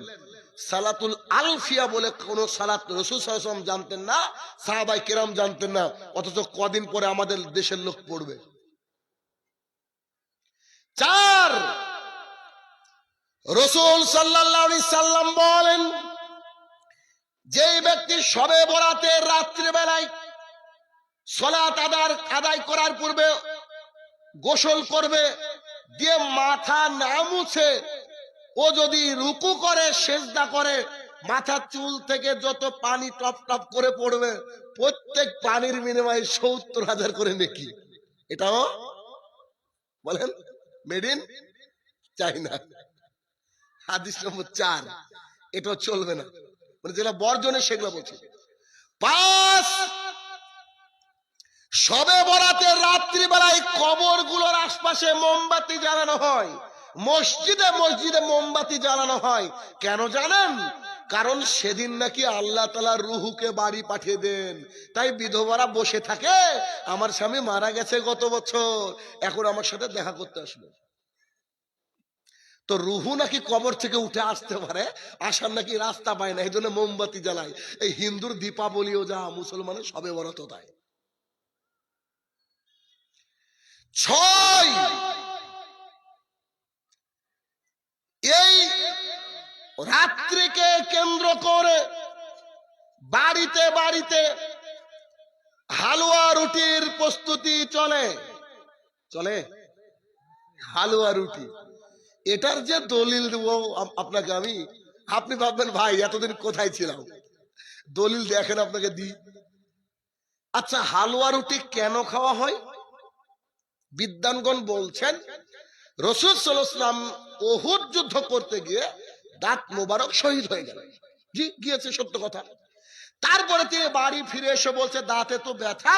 সালাতুল আলফিয়া বলে কোন সালাত রাসূল সাল্লাল্লাহু আলাইহি ওয়াসাল্লাম জানতেন না, সাহাবায়ে কেরাম জানতেন না, অথচ কদিন পরে আমাদের দেশের লোক পড়বে। 4, রাসূল সাল্লাল্লাহু আলাইহি সাল্লাম বলেন, যেই ব্যক্তি শবে বরাতের রাত্রি বেলায় সালাত আদায় করার পূর্বে গোসল করবে, দিয়ে মাথা না মুছে ও যদি রুকু করে সেজদা করে, মাথার চুল থেকে যত পানি টপ টপ করে পড়বে, প্রত্যেক পানির বিনিময়ে 70,000 করে নেকি। এটাও বলেন মেড ইন চাইনা। হাদিস নম্বর 4, এটাও চলবে না, মানে যেটা বর্জনে সেগুলো বলছে। 5, শবে বরাতের রাত্রিবেলায় কবরগুলোর আশপাশে মোমবাতি জ্বালানো হয়, মসজিদে মসজিদে মোমবাতি জ্বালানো হয়। কেন জানেন? কারণ সেদিন নাকি আল্লাহ তাআলা রুহুকে বাড়ি পাঠিয়ে দেন। তাই বিধবারা বসে থাকে, আমার স্বামী মারা গেছে গত বছর, এখন আমার সাথে দেখা করতে আসবে। তো রুহু নাকি কবর থেকে উঠে আসতে পারে, আসার নাকি রাস্তা পায় না, এই জন্য মোমবাতি জ্বালায়। এই হিন্দুর দীপাবলিও যা, মুসলমানের শবে বরাত তাই। 6, এই রাত্রিকে কেন্দ্র করে বাড়িতে বাড়িতে হালুয়া রুটির প্রস্তুতি চলে। হালুয়া রুটি, এটার যে দলিল দেবো আপনাকে আমি, আপনি ভাববেন ভাই এতদিন কোথায় ছিলাম, দলিল দেখেন আপনাকে দিই। আচ্ছা, হালুয়া রুটি কেন খাওয়া হয়? বিদ্বানগণ বলছেন, রাসূল সাল্লাল্লাহু আলাইহি ওয়াসাল্লাম উহুদ যুদ্ধ করতে গিয়ে দাঁত মোবারক শহীদ হয়ে গেলেন। জি, গিয়েছে, সত্য কথা। তারপরে তিনি বাড়ি ফিরে এসে বলছে, দাঁতে তো ব্যথা,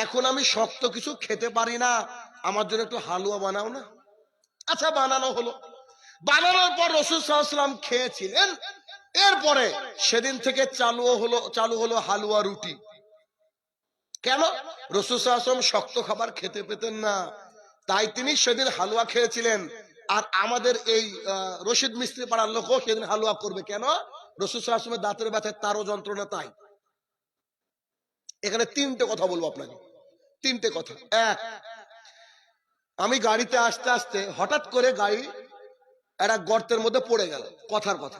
এখন আমি শক্ত কিছু খেতে পারি না, আমার জন্য একটু হালুয়া বানাও না। আচ্ছা, বানানো হলো। বানানোর পর রাসূল সাল্লাল্লাহু আলাইহি ওয়াসাল্লাম খেয়েছিলেন। এরপরে সেদিন থেকে চালু হলো হালুয়া রুটি। কেন? রাসূল সাল্লাল্লাহু আলাইহি ওয়াসাল্লাম শক্ত খাবার খেতে পেতেন না, তাই তিনি সেদিন হালুয়া খেয়েছিলেন। আর আমাদের এই রশিদ মিস্ত্রি পাড়ার লোকও সেদিন হালুয়া করবে। কেন? রাসূল সাল্লাল্লাহু আলাইহি ওয়াসাল্লামের দাঁতের ব্যথায় তারও যন্ত্রণা তাই। এখানে 3টে কথা বলবো আপনাকে, 3টে কথা। 1, আমি গাড়িতে আসতে আসতে হঠাৎ করে গাড়ি একটা গর্তের মধ্যে পড়ে গেল। কথার কথা,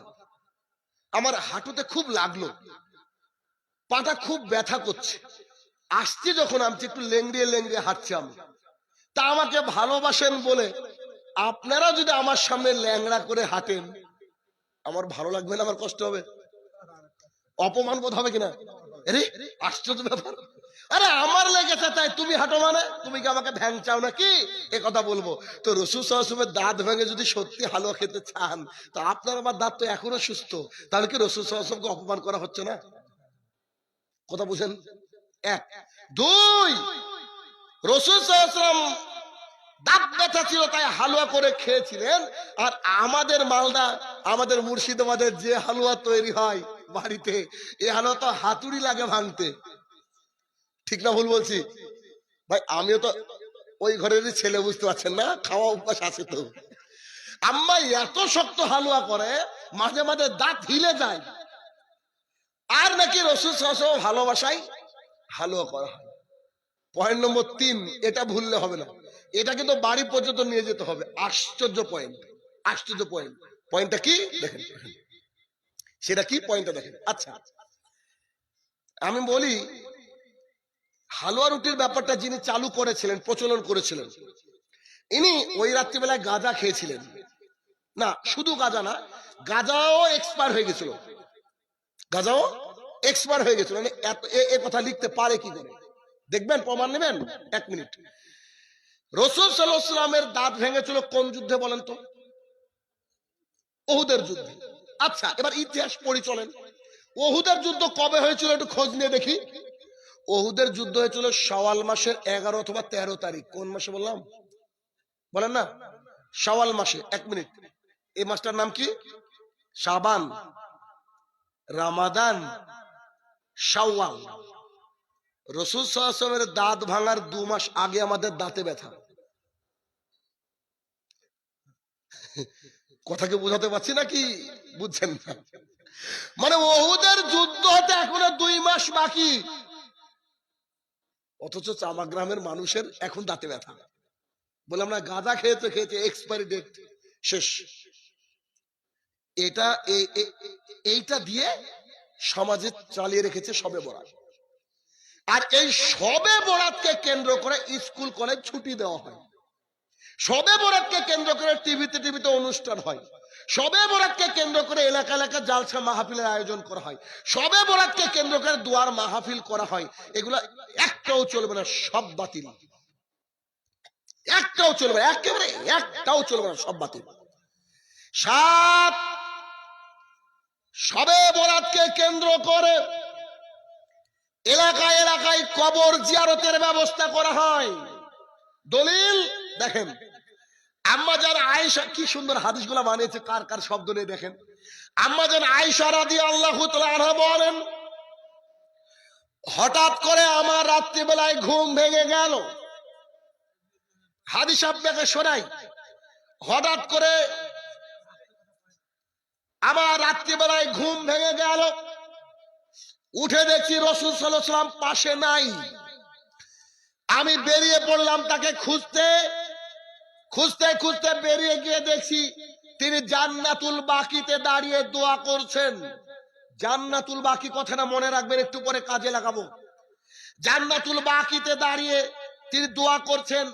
আমার হাঁটুতে খুব লাগলো, পাটা খুব ব্যথা করছে। আসছি যখন আমি একটু লেংড়িয়ে লেংড়িয়ে হাঁটছি আমি, তা আমাকে ভালোবাসেন বলে আপনারা যদি আমার সামনে ল্যাংড়া করে হাঁটেন, আমার ভালো লাগবে না? আমার কষ্ট হবে, অপমান বোধ হবে কিনা? আরে আশ্চর্য ব্যাপার, আরে আমার লেগেছে তাই তুমি হাঁটো, মানে তুমি কি আমাকে ভ্যাং চাও নাকি? এ কথা বলবো। তো রাসূল সাল্লাল্লাহু আলাইহি ওয়াসাল্লামের দাঁত ভেঙে যদি সত্যি হালুয়া খেতে চান, তো আপনার আমার দাঁত তো এখনো সুস্থ, তাহলে কি রাসূল সাল্লাল্লাহু আলাইহি ওয়াসাল্লামকে অপমান করা হচ্ছে না? কথা বুঝেন? 1। 2, রাসূল সাল্লাল্লাহু আলাইহি ওয়াসাল্লাম দাঁত ব্যথা ছিল তাই হালুয়া করে খেয়েছিলেন। আর আমাদের মালদা, আমাদের মুর্শিদাবাদের যে হালুয়া তৈরি হয় বাড়িতে, এই হালুয়া তো হাতুড়ি লাগে ভাঙতে। ঠিক না ভুল বলছি ভাই? আমিও তো ওই ঘরেরই ছেলে, বুঝতে পারছেন না? খাওয়া অভ্যাস আছে তো। আম্মা এত শক্ত হালুয়া করে মাঝে মাঝে দাঁত হিলে যায়। আর নাকি রাসূল সাল্লাল্লাহু আলাইহি ওয়াসাল্লাম ভালোবাসায় হালুয়া করা হয়। পয়েন্ট নম্বর 3, এটা ভুললে হবে না, এটা কিন্তু বাড়ি পর্যন্ত নিয়ে যেতে হবে। আশ্চর্য পয়েন্ট, আশ্চর্য পয়েন্ট। পয়েন্টটা কি দেখেন, সেটা কি পয়েন্টটা দেখেন। আচ্ছা, আমি বলি, হালুয়া রুটির ব্যাপারটা যিনি চালু করেছিলেন, প্রচলন করেছিলেন, ইনি ওই রাত্রিবেলায় গাঁজা খেয়েছিলেন। না, শুধু গাঁজা না, গাঁজাও এক্সপায়ার হয়ে গেছিল, গাঁজাও এক্সপায়ার হয়ে গেছিল। মানে এ কথা লিখতে পারে কি করে দেখবেন, প্রমাণ নেবেন। 1 মিনিট। রাসূল সাল্লাল্লাহু আলাইহি ওয়াসাল্লামের দাঁত ভেঙেছিল কোন যুদ্ধে বলেন তো? উহুদের যুদ্ধে। আচ্ছা, এবার ইতিহাস পড়ি চলেন। উহুদের যুদ্ধ কবে হয়েছিল একটু খোঁজ নিয়ে দেখি। উহুদের যুদ্ধ হয়েছিল শাওয়াল মাসের 11 অথবা 13 তারিখ। কোন মাসে বললাম? বলেন না? শাওয়াল মাসে, 1 মিনিট, এই মাসটার নাম কি? শাবান, রামাদান, শাওয়াল। রাসূল সাল্লাল্লাহু আলাইহি ওয়াসাল্লামের দাঁত ভাঙার 2 মাস আগে আমাদের দাঁতে ব্যথা। কথাকে বোঝাতে পারছি নাকি বুঝছেন না? মানে ওহুদের যুদ্ধ হতে এখনো 2 মাস বাকি, অথচ চামা গ্রামের মানুষের এখন দাঁতে ব্যথা। বললাম না, গাঁজা খেয়েছে এক্সপায়ারি ডেট শেষ। এইটা দিয়ে সমাজে চালিয়ে রেখেছে শবে বরাত। আর এই শবে বরাতকে কেন্দ্র করে স্কুল কলেজ ছুটি দেওয়া হয়, শবে বরাতকে কেন্দ্র করে টিভিতে অনুষ্ঠান হয়, শবে বরাতকে কেন্দ্র করে এলাকা এলাকা জালসা মাহফিলের আয়োজন করা হয়, শবে বরাতকে কেন্দ্র করে দুয়ার মাহফিল করা হয়। এগুলা একটাও চলবে না, সব বাতিল। একটাও চলবে, একেবারে একটাও চলবে না, সব বাতিল। 7 শবে বরাতকে কেন্দ্র করে এলাকায় এলাকায় কবর জিয়ারতের ব্যবস্থা করা হয়। দলিল দেখেন, আম্মাজান আয়েশা, কি সুন্দর হাদিসগুলো বানিয়েছে, কার কার শব্দ নেই দেখেন। আম্মাজান আয়েশা রাদিয়াল্লাহু তাআলা আনহা বলেন, হঠাৎ করে আমার রাত্রিবেলায় ঘুম ভেঙে গেল। হাদিস আপনাকে শোনাই। হঠাৎ করে আমার রাত্রিবেলায় ঘুম ভেঙে গেল, উঠে দেখছি রাসূল সাল্লাল্লাহু আলাইহি ওয়াসাল্লাম পাশে নাই। আমি বেরিয়ে পড়লাম তাকে খুঁজতে খুঁজতে খুঁজতে, বেরিয়ে গিয়ে দেখছি তিনি জান্নাতুল বাকিতে দাঁড়িয়ে দোয়া করছেন। জান্নাতুল বাকি কথাটা মনে রাখবেন, একটু পরে কাজে লাগাবো। জান্নাতুল বাকিতে দাঁড়িয়ে তিনি দোয়া করছেন।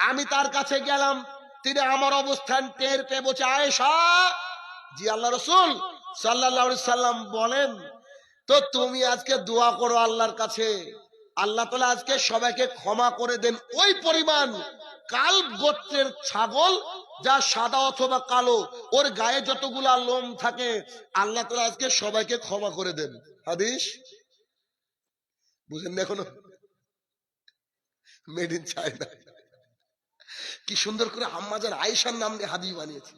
আমি তার কাছে গেলাম, তিনি আমার অবস্থান টের পেয়ে বলছে, আয়েশা, জি আল্লাহ রাসূল সাল্লাল্লাহু আলাইহি সাল্লাম বলেন, তো তুমি আজকে দোয়া করো আল্লাহর কাছে, আল্লাহ তাআলা আজকে সবাইকে ক্ষমা করে দেন ওই পরিমাণ কালব গোত্রের ছাগল, যা সাদা অথবা কালো, ওর গায়ে যতগুলা লোম থাকে, আল্লাহ তাআলা আজকে সবাইকে ক্ষমা করে দেন। হাদিস বুঝেন না এখনো? Made in China. কি সুন্দর করে আম্মাজান আয়েশার নাম দিয়ে হাদিস বানিয়েছে।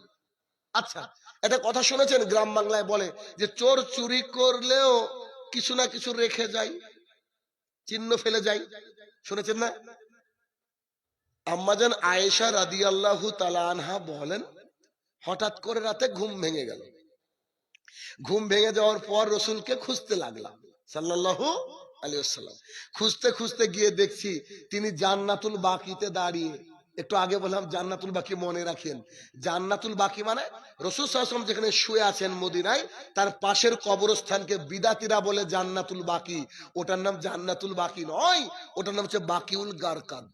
আচ্ছা, একটা কথা শুনেছেন, গ্রাম বাংলায় বলে যে চোর চুরি করলেও কিছু না কিছু রেখে যায়, চিহ্ন ফেলে যায়, শুনেছেন না? আম্মাজান আয়েশা রাদিয়াল্লাহু তাআলা আনহা বলেন, হঠাৎ করে রাতে ঘুম ভেঙে গেল। ঘুম ভেঙে যাওয়ার পর রাসূলকে খুঁজতে লাগলাম সাল্লাল্লাহু আলাইহি ওয়াসাল্লাম। খুঁজতে খুঁজতে গিয়ে দেখছি তিনি জান্নাতুল বাকিতে দাঁড়িয়ে। একটু আগে বললাম জান্নাতুল বাকি মনে রাখেন। জান্নাতুল বাকি মানে রাসূল সাল্লাল্লাহু আলাইহি ওয়াসাল্লাম যেখানে শুয়ে আছেন মদিনায়, তার পাশের কবরস্থানকে বিদাতিরা বলে জান্নাতুল বাকি। ওটার নাম জান্নাতুল বাকি নয়, ওটার নাম হচ্ছে বাকিউল গারকাদ।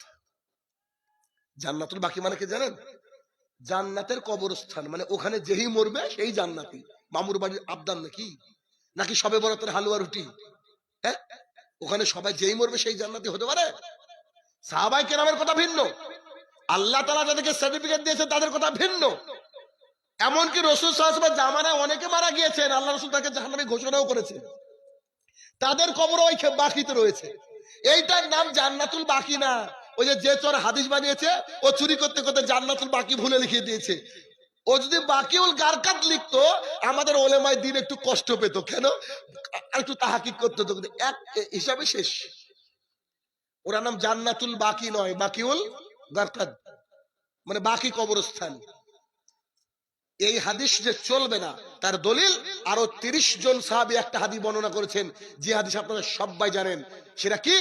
জান্নাতুল বাকি মানে কি জানেন? জান্নাতের কবরস্থান, মানে ওখানে যেই মরবে সেই জান্নাতি। মামুর বাড়ির আবদান নাকি, নাকি সবে বরাতের হালুয়া রুটি? হ্যাঁ, ওখানে সবাই যেই মরবে সেই জান্নাতি হতে পারে? সাহাবায়ে কেরামের কথা ভিন্ন, আল্লাহ তাআলা যাদেরকে সার্টিফিকেট দিয়েছে তাদের কথা ভিন্ন। এমনকি রাসূল সাল্লাল্লাহু আলাইহি ওয়াসাল্লাম জামানায় অনেকে মারা গিয়েছেন, আল্লাহ রাসূল তাকে জাহান্নামী ঘোষণাও করেছেন, তাদের কবর ওই বাকিতে রয়েছে। এইটার নাম জান্নাতুল বাকি না। ওই যে চোর হাদিস বানিয়েছে, ও চুরি করতে করতে জান্নাতুল বাকি ভুলে লিখে দিয়েছে। ও যদি বাকিউল গারকাত লিখতো, আমাদের ওলেমায়ে দ্বীন একটু কষ্ট পেত। কেন? একটু তাহকিক করতে হতো, এক হিসাবে শেষ। ওরা নাম জান্নাতুল বাকি নয়, বাকিউল গারকাত মানে বাকি কবরস্থান। এই হাদিস যে চলবে না, তার দলিল আরো 30 জন সাহাবী একটা হাদিস বর্ণনা করেছেন, যে হাদিস আপনারা সবাই জানেন। সেটা কি?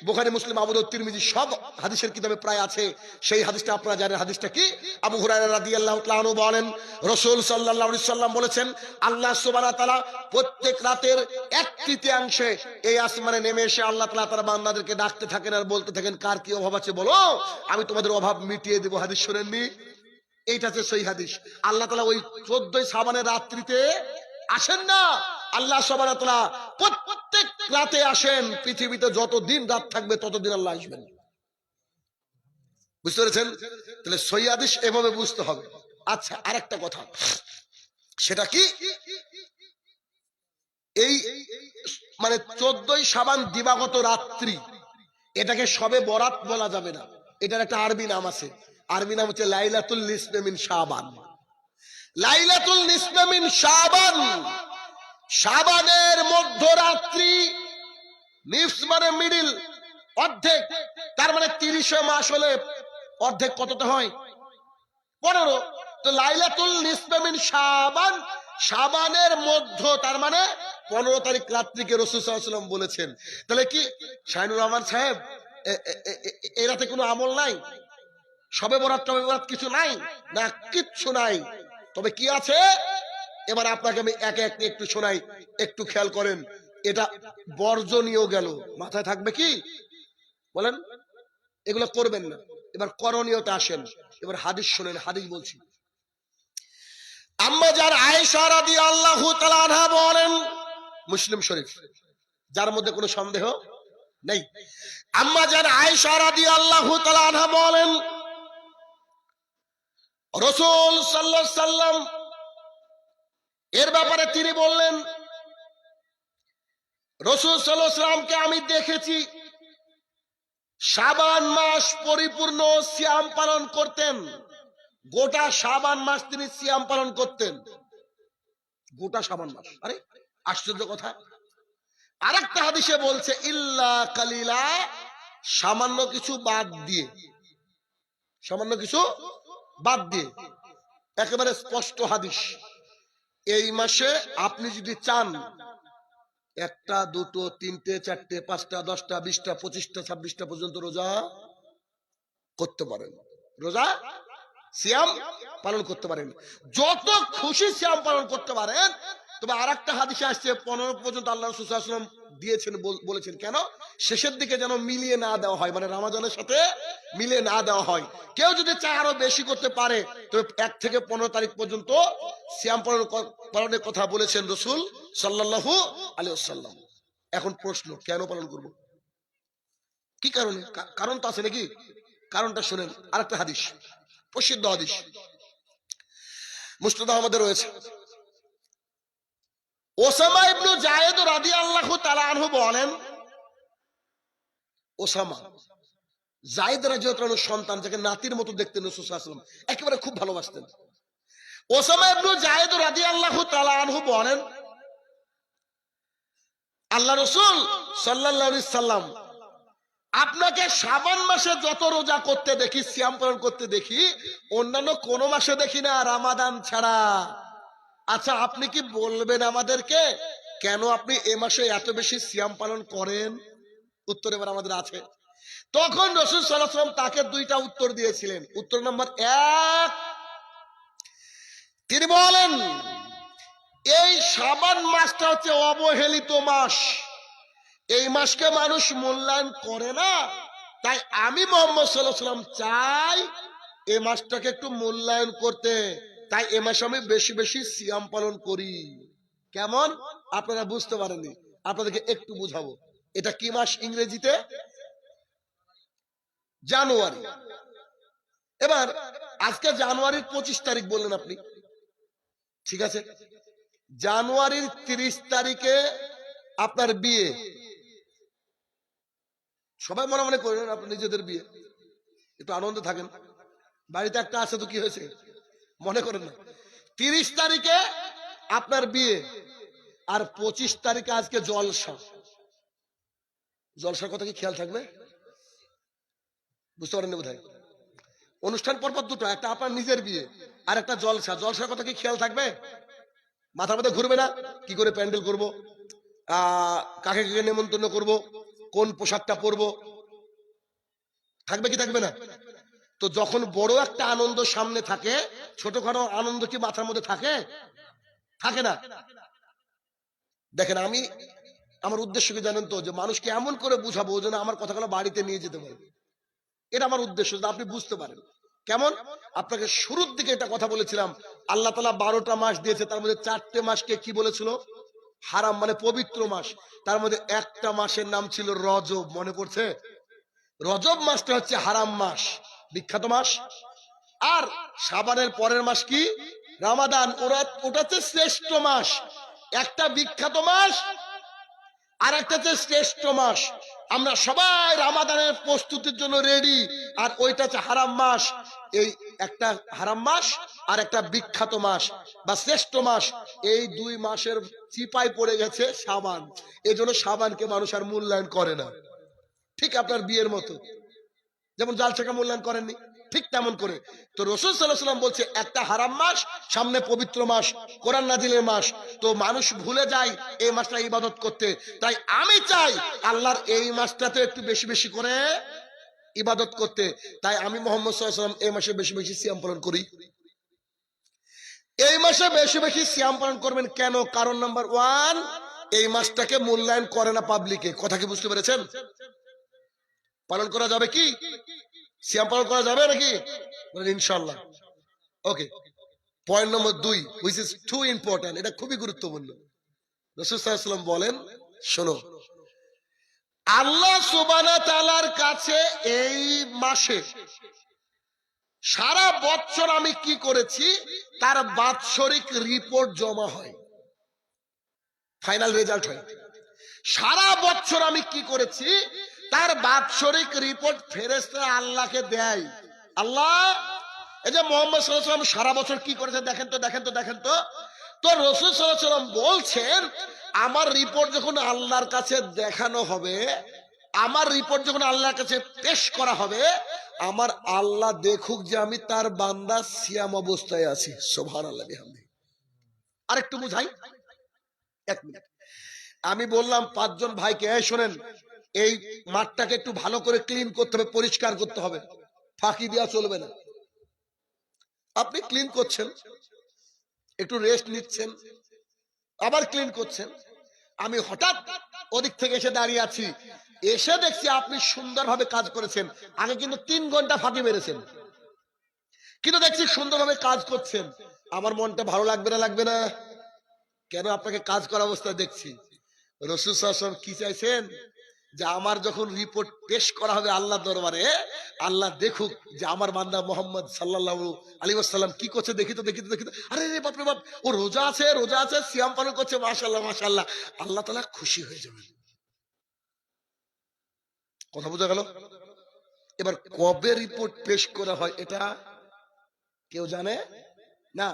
বুখারী, মুসলিম, আবু দাউদ, তিরমিজি সব হাদিসের কিতাবে প্রায় আছে। সেই হাদিসটা আপনারা জানেন। হাদিসটা কি? আবু হুরায়রা রাদিয়াল্লাহু তাআলা আনহু বলেন, রাসূল সাল্লাল্লাহু আলাইহি সাল্লাম বলেছেন, আল্লাহ সুবহানাহু ওয়া তাআলা প্রত্যেক রাতের 1/3 এই আসমানে নেমে এসে আল্লাহ তাআলা তার বান্দাদেরকে ডাকতে থাকেন আর বলতে থাকেন, কার কি অভাব আছে বলো, আমি তোমাদের অভাব মিটিয়ে দেব। হাদিস শুনেননি? এইটা হচ্ছে সেই হাদিস। আল্লাহ তাআলা ওই 14 শাবানের রাত্রিতে আসেন না, আল্লাহ সুবহানাহু ওয়া তাআলা প্রত্যেক রাতে আসেন। পৃথিবীতে যত দিন রাত থাকবে ততদিন আল্লাহ আসবেন। বুঝতে পেরেছেন? তাহলে সই হাদিস এভাবে বুঝতে হবে। আচ্ছা, আরেকটা কথা, সেটা কি? এই মানে 14 শাবান দিবাগত রাত্রি, এটাকে শবে বরাত বলা যাবে না, এটার একটা আরবি নাম আছে। আরবি নাম হচ্ছে লাইলাতুল নিসফে মিন শাবান। লাইলাতুল নিসফে মিন শাবান, শাবানের মধ্যরাত্রি, নিফস মানে মিডিল, অর্ধেক, তার মানে 30 মাস হলে অর্ধেক কতটা হয়? 15। তো লাইলাতুল নিসফে মিন শাবান, শাবানের মধ্য, তার মানে 15 তারিখ রাত্রিকে রাসূল সাল্লাল্লাহু আলাইহি ওয়াসাল্লাম বলেছেন। তাহলে কি শাহিনুর রহমান সাহেব এই রাতে কোনো আমল নাই? সবে বরাত টবে বরাত কিছু নাই? না, কিচ্ছু নাই। তবে কি আছে এবার আপনাকে আমি একে একে একটু শোনাই, একটু খেয়াল করেন। এটা বর্জনীয় গেল, মাথায় থাকবে কি বলেন? এগুলো করবেন না। এবার করণীয়তে আসেন। এবার হাদিস শুনেন, হাদিস বলছি। আম্মা যার আয়েশা রাদিয়াল্লাহু তাআলা আনহা বলেন, মুসলিম শরীফ, যার মধ্যে কোনো সন্দেহ নেই। আম্মা যার আয়েশা রাদিয়াল্লাহু তাআলা আনহা বলেন, রাসূল সাল্লাল্লাহু আলাইহি সাল্লাম এর ব্যাপারে তিনি বললেন, রাসূল সাল্লাল্লাহু আলাইহি সাল্লামকে আমি দেখেছি শাবান মাস পরিপূর্ণ সিয়াম পালন করতেন। গোটা শাবান মাস তিনি সিয়াম পালন করতেন, গোটা শাবান মাস। আরে আশ্চর্য কথা। আরেকটা হাদিসে বলছে ইল্লা কালিলা, সামান্য কিছু বাদ দিয়ে, সামান্য কিছু বাদ দিয়ে। একেবারে স্পষ্ট হাদিস। এই মাসে আপনি যদি চান 1টা 2টো 3টে 4টে 5টা 10টা 20টা 25টা 26টা পর্যন্ত রোজা করতে পারেন, রোজা সিয়াম পালন করতে পারেন, যত খুশি সিয়াম পালন করতে পারেন। তবে আরেকটা হাদিসে আসছে 15 পর্যন্ত আল্লাহ রাসূল সাল্লাল্লাহু আলাইহি ওয়াসাল্লাম দিয়েছেন, বলেছেন কেন? শেষের দিকে যেন মিলিয়ে না দেওয়া হয়, মানে রমাদানের সাথে মিলিয়ে না দেওয়া হয়। কেউ যদি চায় আরো বেশি করতে পারে, তবে 1 থেকে 15 তারিখ পর্যন্ত সিয়াম পালনের কথা বলেছেন রাসূল সাল্লাল্লাহু আলাইহি ওয়াসাল্লাম। এখন প্রশ্ন, কেন পালন করব? কি কারণে? কারণ তো আছে নাকি? কারণটা শুনেন। আরেকটা হাদিস, প্রসিদ্ধ হাদিস, মুসনাদ আহমদে রয়েছে। ওসামা ইবনে যায়েদ রাদিয়াল্লাহু তাআলা আনহু বলেন, ওসামা যায়েদ রাদিয়াল্লাহু তাআলার সন্তান, যাকে নাতির মতো দেখতেন রাসূল সাল্লাল্লাহু আলাইহি ওয়াসাল্লাম, একেবারে খুব ভালোবাসতেন। ওসামা ইবনে যায়েদ রাদিয়াল্লাহু তাআলা আনহু বলেন, আল্লাহ রাসূল সাল্লাল্লাহু আলাইহি সাল্লাম আপনাকে শাবান মাসে যত রোজা করতে দেখি, সিয়াম পালন করতে দেখি, অন্যান্য কোন মাসে দেখি না, রমাদান ছাড়া। আচ্ছা, আপনি কি বলবেন আমাদেরকে কেন আপনি এ মাসে এত বেশি সিয়াম পালন করেন? উত্তর এবার আমাদের আছে। তখন রাসূল সাল্লাল্লাহু আলাইহি ওয়াসাল্লাম তাকে 2টা উত্তর দিয়েছিলেন। উত্তর নাম্বার 1, তিনি বলেন, এই শাবান মাসটা হচ্ছে অবহেলিত মাস, এই মাসকে মানুষ মূল্যায়ন করে না। তাই আমি মুহাম্মদ সাল্লাল্লাহু আলাইহি ওয়াসাল্লাম চাই এই মাসটাকে একটু মূল্যায়ন করতে। তাই এ মাসে আমি বেশি বেশি সিয়াম পালন করি। কেমন? আপনারা বুঝতে পারেননি, আপনাদেরকে একটু বুঝাবো। এটা কি মাস ইংরেজিতে? জানুয়ারি। এবার আজকে জানুয়ারির 25 তারিখ বললেন আপনি, ঠিক আছে। জানুয়ারির 30 তারিখে আপনার বিয়ে। সবাই মনে মনে করেন আপনি নিজেদের বিয়ে, একটু আনন্দে থাকেন। বাড়িতে একটা আছে তো কি হয়েছে, মনে করেন না। 30 তারিখে আপনার বিয়ে, আর 25 তারিখে আজকে জলসা। জলসার কথা কি খেয়াল থাকবে? বুঝতে পারেন না বোধহয়। অনুষ্ঠান পরপর দুটো, একটা আপনার নিজের বিয়ে আর একটা জলসা। জলসার কথা কি খেয়াল থাকবে? মাথার মধ্যে ঘুরবে না? কি করে প্যান্ডেল করব, কাকে কাকে নেমন্তন্ন করব, কোন পোশাকটা পরবো, থাকবে কি থাকবে না? তো যখন বড় একটা আনন্দ সামনে থাকে, ছোটখাটো আনন্দ কি মাথার মধ্যে থাকে? থাকে না। দেখেন, আমি আমার উদ্দেশ্য কি জানেন তো? যে মানুষকে এমন করে বুঝাবো যেন আমার কথাগুলো বাড়িতে নিয়ে যেতে পারে। এটা আমার উদ্দেশ্য, আপনি বুঝতে পারেন। কেমন? আপনাকে শুরুর দিকে এটা কথা বলেছিলাম, আল্লাহ তাআলা 12টা মাস দিয়েছে, তার মধ্যে 4টে মাসকে কি বলেছিল? হারাম, মানে পবিত্র মাস। তার মধ্যে একটা মাসের নাম ছিল রজব, মনে পড়ছে? রজব মাসটা হচ্ছে হারাম মাস, বিখ্যাত মাস। আর শাবানের পরের মাস কি? রমাদান। ওটা হচ্ছে শ্রেষ্ঠ মাস। একটা বিখ্যাত মাস আর একটা হচ্ছে শ্রেষ্ঠ মাস। আমরা সবাই রামাদানের প্রস্তুতির জন্য রেডি, আর ওইটা হচ্ছে হারাম মাস। এই একটা হারাম মাস আর একটা বিখ্যাত মাস বা শ্রেষ্ঠ মাস, এই দুই মাসের চিপায় পড়ে গেছে শাবান। এই জন্য শাবানকে মানুষ আর মূল্যায়ন করে না। ঠিক আপনার বিয়ের মতো, যেমন জালসাকে মূল্যায়ন করেননি, ঠিক তেমন করে। তো রাসূল সাল্লাল্লাহু আলাইহি ওয়াসাল্লাম বলছে একটা হারাম মাস, সামনে পবিত্র মাস, কোরআন নাজিলের মাস, তো মানুষ ভুলে যায় এই মাসটা ইবাদত করতে। তাই আমি চাই আল্লাহর এই মাসটাতে একটু বেশি বেশি করে ইবাদত করতে। তাই আমি মুহাম্মদ সাল্লাল্লাহু আলাইহি ওয়াসাল্লাম এই মাসে বেশি বেশি সিয়াম পালন করি। এই মাসে বেশি বেশি সিয়াম পালন করবেন কেন? কারণ নাম্বার 1, এই মাসটাকে মূল্যায়ন করে না পাবলিকে। কথা কি বুঝতে পেরেছেন? পালন করা যাবে কি? সিয়াম পালন করা যাবে নাকি? ইনশাআল্লাহ। ওকে, point number 2, which is too important, এটা খুবই গুরুত্বপূর্ণ। রাসূল সাল্লাল্লাহু আলাইহি ওয়াসাল্লাম বলেন, শোনো, আল্লাহ সুবহানাহু ওয়া তাআলার কাছে এই মাসে সারা বছর আমি কি করেছি তার বাৎসরিক রিপোর্ট জমা হয়, ফাইনাল রেজাল্ট হয়। সারা বছর আমি কি করেছি তার বাৎসরিক রিপোর্ট ফেরেশতারা আল্লাহকে দেয়। আল্লাহ, এই যে মুহাম্মদ সাল্লাল্লাহু আলাইহি ওয়াসাল্লাম সারা বছর কি করেছে দেখেন তো, দেখেন তো, দেখেন তো। তো রাসূল সাল্লাল্লাহু আলাইহি ওয়াসাল্লাম বলছেন, আমার রিপোর্ট যখন আল্লাহর কাছে দেখানো হবে, আমার রিপোর্ট যখন আল্লাহর কাছে পেশ করা হবে, আমার আল্লাহ দেখুক যে আমি তার বান্দা সিয়াম অবস্থায় আছি। সুবহানাল্লাহ বিহামদি। আরেকটু বুঝাই, 1 মিনিট। আমি বললাম 5 জন ভাইকে, এই শোনেন, এই মাঠটাকে একটু ভালো করে ক্লিন করতে হবে, পরিষ্কার করতে হবে, ফাঁকি দেওয়া চলবে না। আপনি ক্লিন করছেন, একটু রেস্ট নিচ্ছেন, আবার ক্লিন করছেন। আমি হঠাৎ ওদিক থেকে এসে দাঁড়িয়ে আছি, এসে দেখছি আপনি সুন্দরভাবে কাজ করেছেন। আগে কিন্তু 3 ঘন্টা ফাঁকি মেরেছেন, কিন্তু দেখছি সুন্দরভাবে কাজ করছেন। আমার মনটা ভালো লাগবে না? লাগবে না? কেন? আপনাকে কাজ করা অবস্থায় দেখছি। রাসূল সাল্লাল্লাহু আলাইহি ওয়াসাল্লাম কি চাইছেন? যে আমার যখন রিপোর্ট পেশ করা হবে আল্লাহ দরবারে, আল্লাহ দেখুক যে আমার বান্দা মুহাম্মদ সাল্লাল্লাহু আলাইহি ওয়াসাল্লাম কি করছে, দেখি তো, দেখি তো, দেখি তো। আরে রে বাপ রে বাপ, ও রোজা আছে, রোজা আছে, সিয়াম পালন করছে, মাশাআল্লাহ মাশাআল্লাহ। আল্লাহ তাআলা খুশি হয়ে যাবেন। কথা বোঝা গেল? এবার কবে রিপোর্ট পেশ করা হয় এটা কেউ জানে না,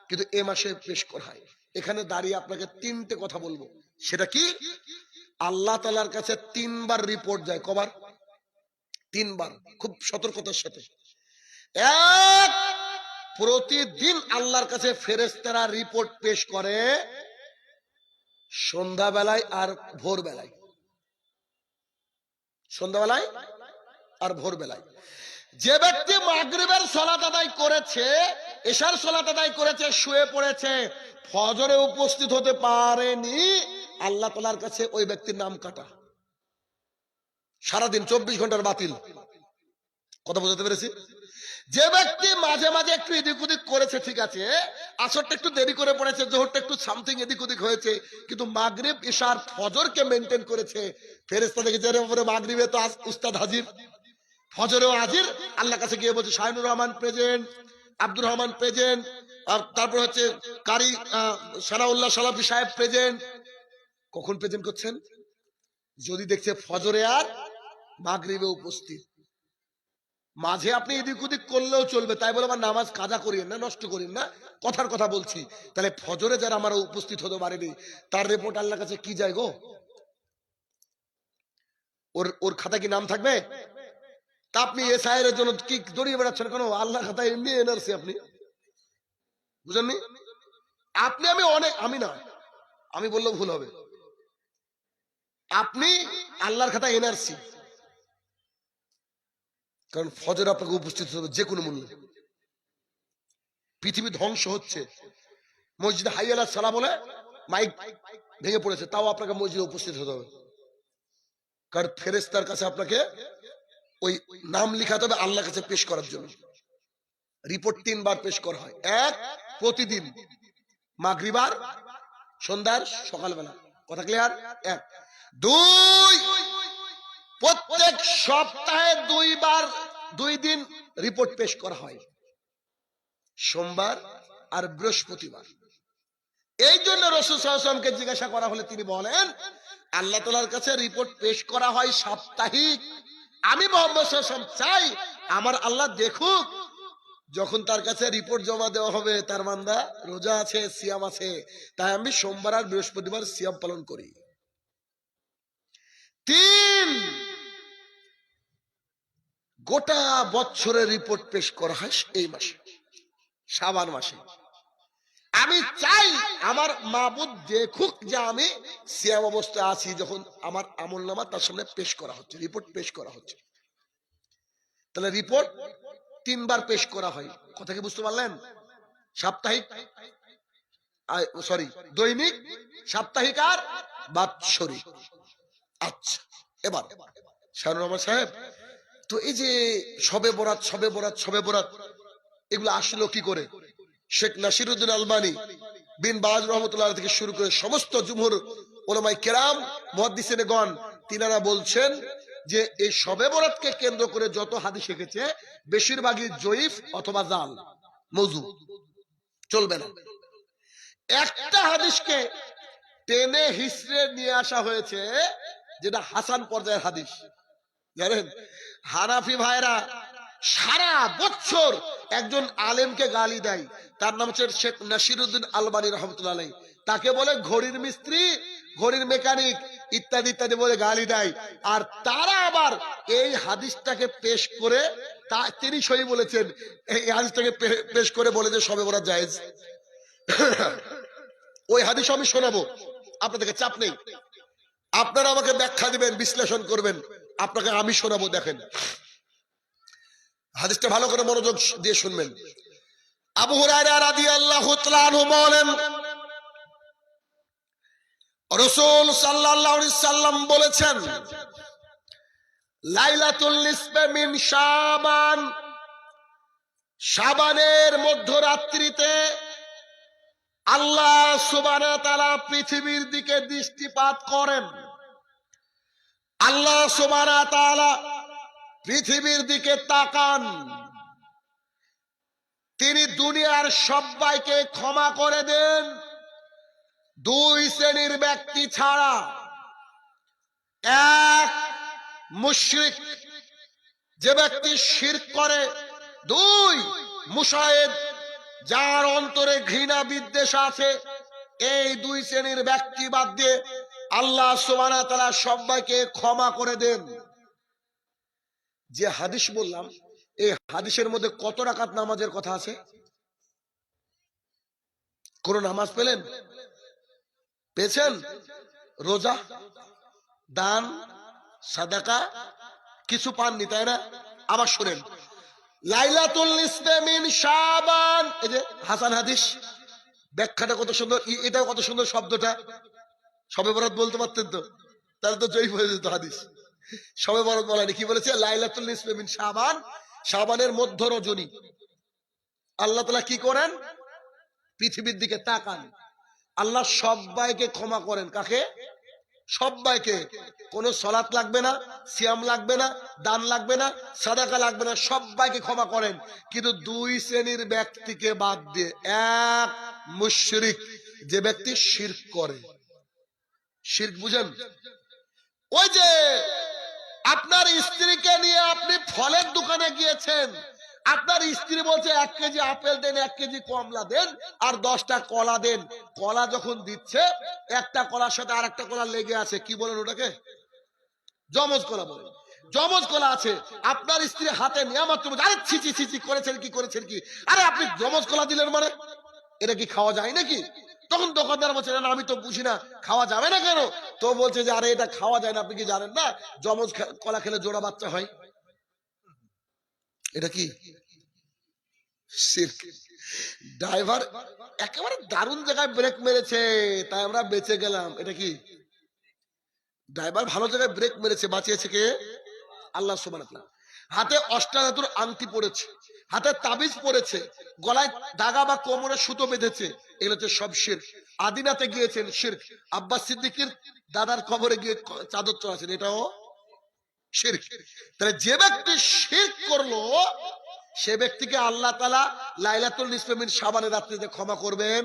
কিন্তু এ মাসে পেশ করা হয়। এখানে দাঁড়িয়ে আপনাকে 3টে কথা বলবো। সেটা কি? আল্লাহ তাআলার কাছে 3 বার রিপোর্ট যায়। কবার? 3 বার, খুব সতর্কতার সাথে। 1, প্রতিদিন আল্লাহর কাছে ফেরেশতারা রিপোর্ট পেশ করে সন্ধ্যাবেলায় আর ভোরবেলায়। সন্ধ্যাবেলায় আর ভোরবেলায়। যে ব্যক্তি মাগরিবের সালাত আদায় করেছে, এশার সালাত আদায় করেছে, শুয়ে পড়েছে, ফজরে উপস্থিত হতে পারেনি, আল্লাহ তাআলার কাছে ওই ব্যক্তির নাম কাটা, সারাদিন 24 ঘন্টার বাতিল। কথা বুঝতে পেরেছি? যে ব্যক্তি মাঝে মাঝে একটু এদিক ওদিক করেছে, ঠিক আছে, আসরটা একটু দেরি করে পড়েছে, জোহরটা একটু সামথিং এদিক ওদিক হয়েছে, কিন্তু মাগরিব ইশার ফজরকে মেইনটেইন করেছে, ফেরেশতা দেখেছে এর উপরে মাগরিবে তো উস্তাদ হাজির, ফজরেও হাজির। আল্লাহ কাছে গিয়ে বলছে শাহিনুর রহমান প্রেজেন্ট, আব্দুর রহমান প্রেজেন্ট, আর তারপর হচ্ছে কারি সানাউল্লাহ সালাফি সাহেব প্রেজেন্ট। কখন প্রেজেন্ট করছেন? যদি দেখছে ফজরে আর মাগরিবে উপস্থিত। মাঝে আপনি এদিক ওদিক করলেও চলবে, তাই বলে আমার নামাজ কাজা করিয়েন না, নষ্ট করিয়েন না, কথার কথা বলছি। তাহলে ফজরে যারা আমার উপস্থিত হতে পারেনি, তার রিপোর্ট আল্লাহর কাছে কি যায় গো? ওর খাতা কি নাম থাকবে? তা আপনি এসআইয়ের জন্য কি দড়িয়ে বেড়াচ্ছেন কেন? আল্লাহর খাতায় এমনি এনআরসি, আপনি বুঝেননি? আপনি আমি না, আমি বললেও ভুল হবে। আপনি আল্লাহর খাতায় এনআরসি, কারণ ফজর আপনাকে উপস্থিত হবে যে কোনো মূল্যে। পৃথিবী ধ্বংস হচ্ছে, মসজিদে হাই আলাস সালাম বলে মাইক ভেঙে পড়েছে, তাও আপনাকে মসজিদে উপস্থিত হতে হবে, কারণ ফেরেশতার কাছে আপনাকে ওই নাম লিখাতে হবে আল্লাহর কাছে পেশ করার জন্য। রিপোর্ট 3 বার পেশ করা হয়। 1, প্রতিদিন মাগরিব আর সন্ধ্যার সকালবেলা। কথা ক্লিয়ার? 1। 2, প্রত্যেক সপ্তাহে 2 বার, 2 দিন রিপোর্ট পেশ করা হয়, সোমবার আর বৃহস্পতিবার। এই জন্য রাসূল সাল্লাল্লাহু আলাইহি ওয়াসাল্লামকে জিজ্ঞাসা করা হলে তিনি বলেন, আল্লাহ তাআলার কাছে রিপোর্ট পেশ করা হয় সাপ্তাহিক। আমি মুহাম্মদ সাল্লাল্লাহু আলাইহি ওয়াসাল্লাম চাই আমার আল্লাহ দেখুক। যখন তার কাছে রিপোর্ট জমা দেওয়া হবে তার বান্দা রোজা আছে, সিয়াম আছে, তাই আমি সোমবার আর বৃহস্পতিবার সিয়াম পালন করি। 3, গোটা বছরের রিপোর্ট পেশ করা হয় এই মাসে, শাবান মাসে। আমি চাই আমার মাবুদ দেখুক যে আমি সিয়াম অবস্থায় আছি, যখন আমার আমলনামা তার সামনে পেশ করা হচ্ছে, রিপোর্ট পেশ করা হচ্ছে। তাহলে রিপোর্ট 3 বার পেশ করা হয়। কথা কি বুঝতে পারলেন? সাপ্তাহিক, সরি দৈনিক, সাপ্তাহিক আর বাৎসরিক। আচ্ছা, এবার শাহরুর রহমান সাহেব, তো এই যে শবে বরাত, শবে বরাত, শবে বরাত, এগুলো আসলো কি করে? শেখ নাসিরউদ্দিন আলবানী বিন বাজ রহমতুল্লাহ থেকে শুরু করে সমস্ত জুমহুর উলামায়ে কেরাম, মুহাদ্দিসিনগণ, তিনারা বলছেন যে এই শবে বরাতকে কেন্দ্র করে যত হাদিস এসেছে বেশিরভাগই জয়ীফ অথবা জাল, মওযু, চলবে না। একটা হাদিসকে টেনে হিসড়ে নিয়ে আসা হয়েছে যেটা হাসান পর্যায়ের হাদিস। জানেন, হানাফি ভাইরা সারা বছর একজন আলেমকে গালি দেয়, তার নাম হচ্ছে শেখ নাসিরউদ্দিন আলবানী রহমতুল্লাহ আলাইহি। তাকে বলে ঘড়ির মিস্ত্রি, ঘড়ির মেকানিক, ইত্যাদি ইত্যাদি বলে গালি দেয়। আর তারা আবার এই হাদিসটাকে পেশ করে, তিনি সহি বলেছেন, এই হাদিসটাকে পেশ করে বলে যে শবে বরাত জায়েজ। ওই হাদিস আমি শোনাবো, আপনাদেরকে চাপ নেই, আপনারা আমাকে ব্যাখ্যা দিবেন, বিশ্লেষণ করবেন, আপনাকে আমি শোনাবো। দেখেন হাদিসটা ভালো করে মনোযোগ দিয়ে শুনবেন। আবু হুরায়রা রাদিয়াল্লাহু তাআলা আনহু বলেন, রাসূল সাল্লাল্লাহু আলাইহি সাল্লাম বলেছেন, লাইলাতুল নিসফে মিন শাবান, শাবানের মধ্যরাত্রিতে আল্লাহ সুবহানাহু ওয়া তাআলা পৃথিবীর দিকে দৃষ্টিপাত করেন। আল্লাহ সুবহানাহু ওয়া তাআলা পৃথিবীর দিকে তাকান, তিনি দুনিয়ার সবাইকে ক্ষমা করে দেন 2 শ্রেণীর ব্যক্তি ছাড়া। 1, মুশরিক, যে ব্যক্তি শিরক করে। 2, মুশাহিদ, যার অন্তরে ঘৃণা বিদ্বেষ আছে। এই 2 শ্রেণীর ব্যক্তি বাদ দিয়ে আল্লাহ সুবহানাহু ওয়া তাআলা সবাইকে ক্ষমা করে দেন। যে হাদিস বললাম, এই হাদিসের মধ্যে কত রাকাত নামাজের কথা আছে? কোন নামাজ পেলেন? পেয়েছেন? রোজা, দান, সাদাকা কিছু পাননি, তাই না? আবার শুনেন, লাইলাতুল নিসফে মিন শাবান, এই যে হাসান হাদিস, ব্যাখ্যাটা কত সুন্দর, এটাও কত সুন্দর শব্দটা। শবে বরাত বলতে পারতেন তো, তাহলে তো জয়ী হয়ে যেত হাদিস। শবে বরাত বলেনি, কি বলেছে? লাইলাতুল নিসফে মিন শাবান, শাবানের মধ্য রজনী। আল্লাহ তাআলা কি করেন? পৃথিবীর দিকে তাকান, আল্লাহ সবাইকে ক্ষমা করেন। কাকে? সবাইকে। কোন সালাত লাগবে না, সিয়াম লাগবে না, দান লাগবে না, সাদাকা লাগবে না, সবাইকে ক্ষমা করেন। কিন্তু 2 শ্রেণীর ব্যক্তিকে বাদ দিয়ে। 1, মুশরিক, যে ব্যক্তি শিরক করে। শিরক বুঝেন? ওই যে আপনার স্ত্রীকে নিয়ে আপনি ফলের দোকানে গিয়েছেন, আপনার স্ত্রী বলছে 1 কেজি আপেল দেন, 1 কেজি কমলা দেন, আর 10টা কলা দেন। কলা যখন দিচ্ছে, একটা কলার সাথে আরেকটা কলা লেগে আছে, কি বলেন ওটাকে? জমজ কলা বলেন। জমজ কলা আছে, আপনার স্ত্রী হাতে নেওয়া মাত্র আরে ছিচি ছিচি করেছেন কি, করেছেন কি? আরে আপনি জমজ কলা দিলেন মানে এটা কি খাওয়া যায় নাকি? তখন দোকানদার বলছে, না আমি তো বুঝি না, খাওয়া যাবে না কেন? তো বলছে যে আরে এটা খাওয়া যায় না, আপনি কি জানেন না জমজ কলা খেলে জোড়া বাচ্চা হয়? এটা কি শিরক? ড্রাইভার একেবারে দারুণ জায়গায় ব্রেক মেরেছে, তাই আমরা বেঁচে গেলাম। এটা কি? ড্রাইভার ভালো জায়গায় ব্রেক মেরেছে, বাঁচিয়েছে কে? আল্লাহ সুবহানাহু ওয়া তাআলা। হাতে অষ্টাধাতুর আংটি পড়েছে, হাতে তাবিজ পড়েছে, গলায় দাগা বা কোমরে সুতো বেঁধেছে, এগুলো হচ্ছে সব শিরক। আদিনাতে গিয়েছেন, শিরক। আব্বাস সিদ্দিকীর দাদার কবরে গিয়ে চাদর চড়াচ্ছেন, এটাও শিরক। তাহলে যে ব্যক্তি শিরক করলো, সে ব্যক্তিকে আল্লাহ তাআলা লাইলাতুল নিসফে মিন শাবানের রাত্রিতে ক্ষমা করবেন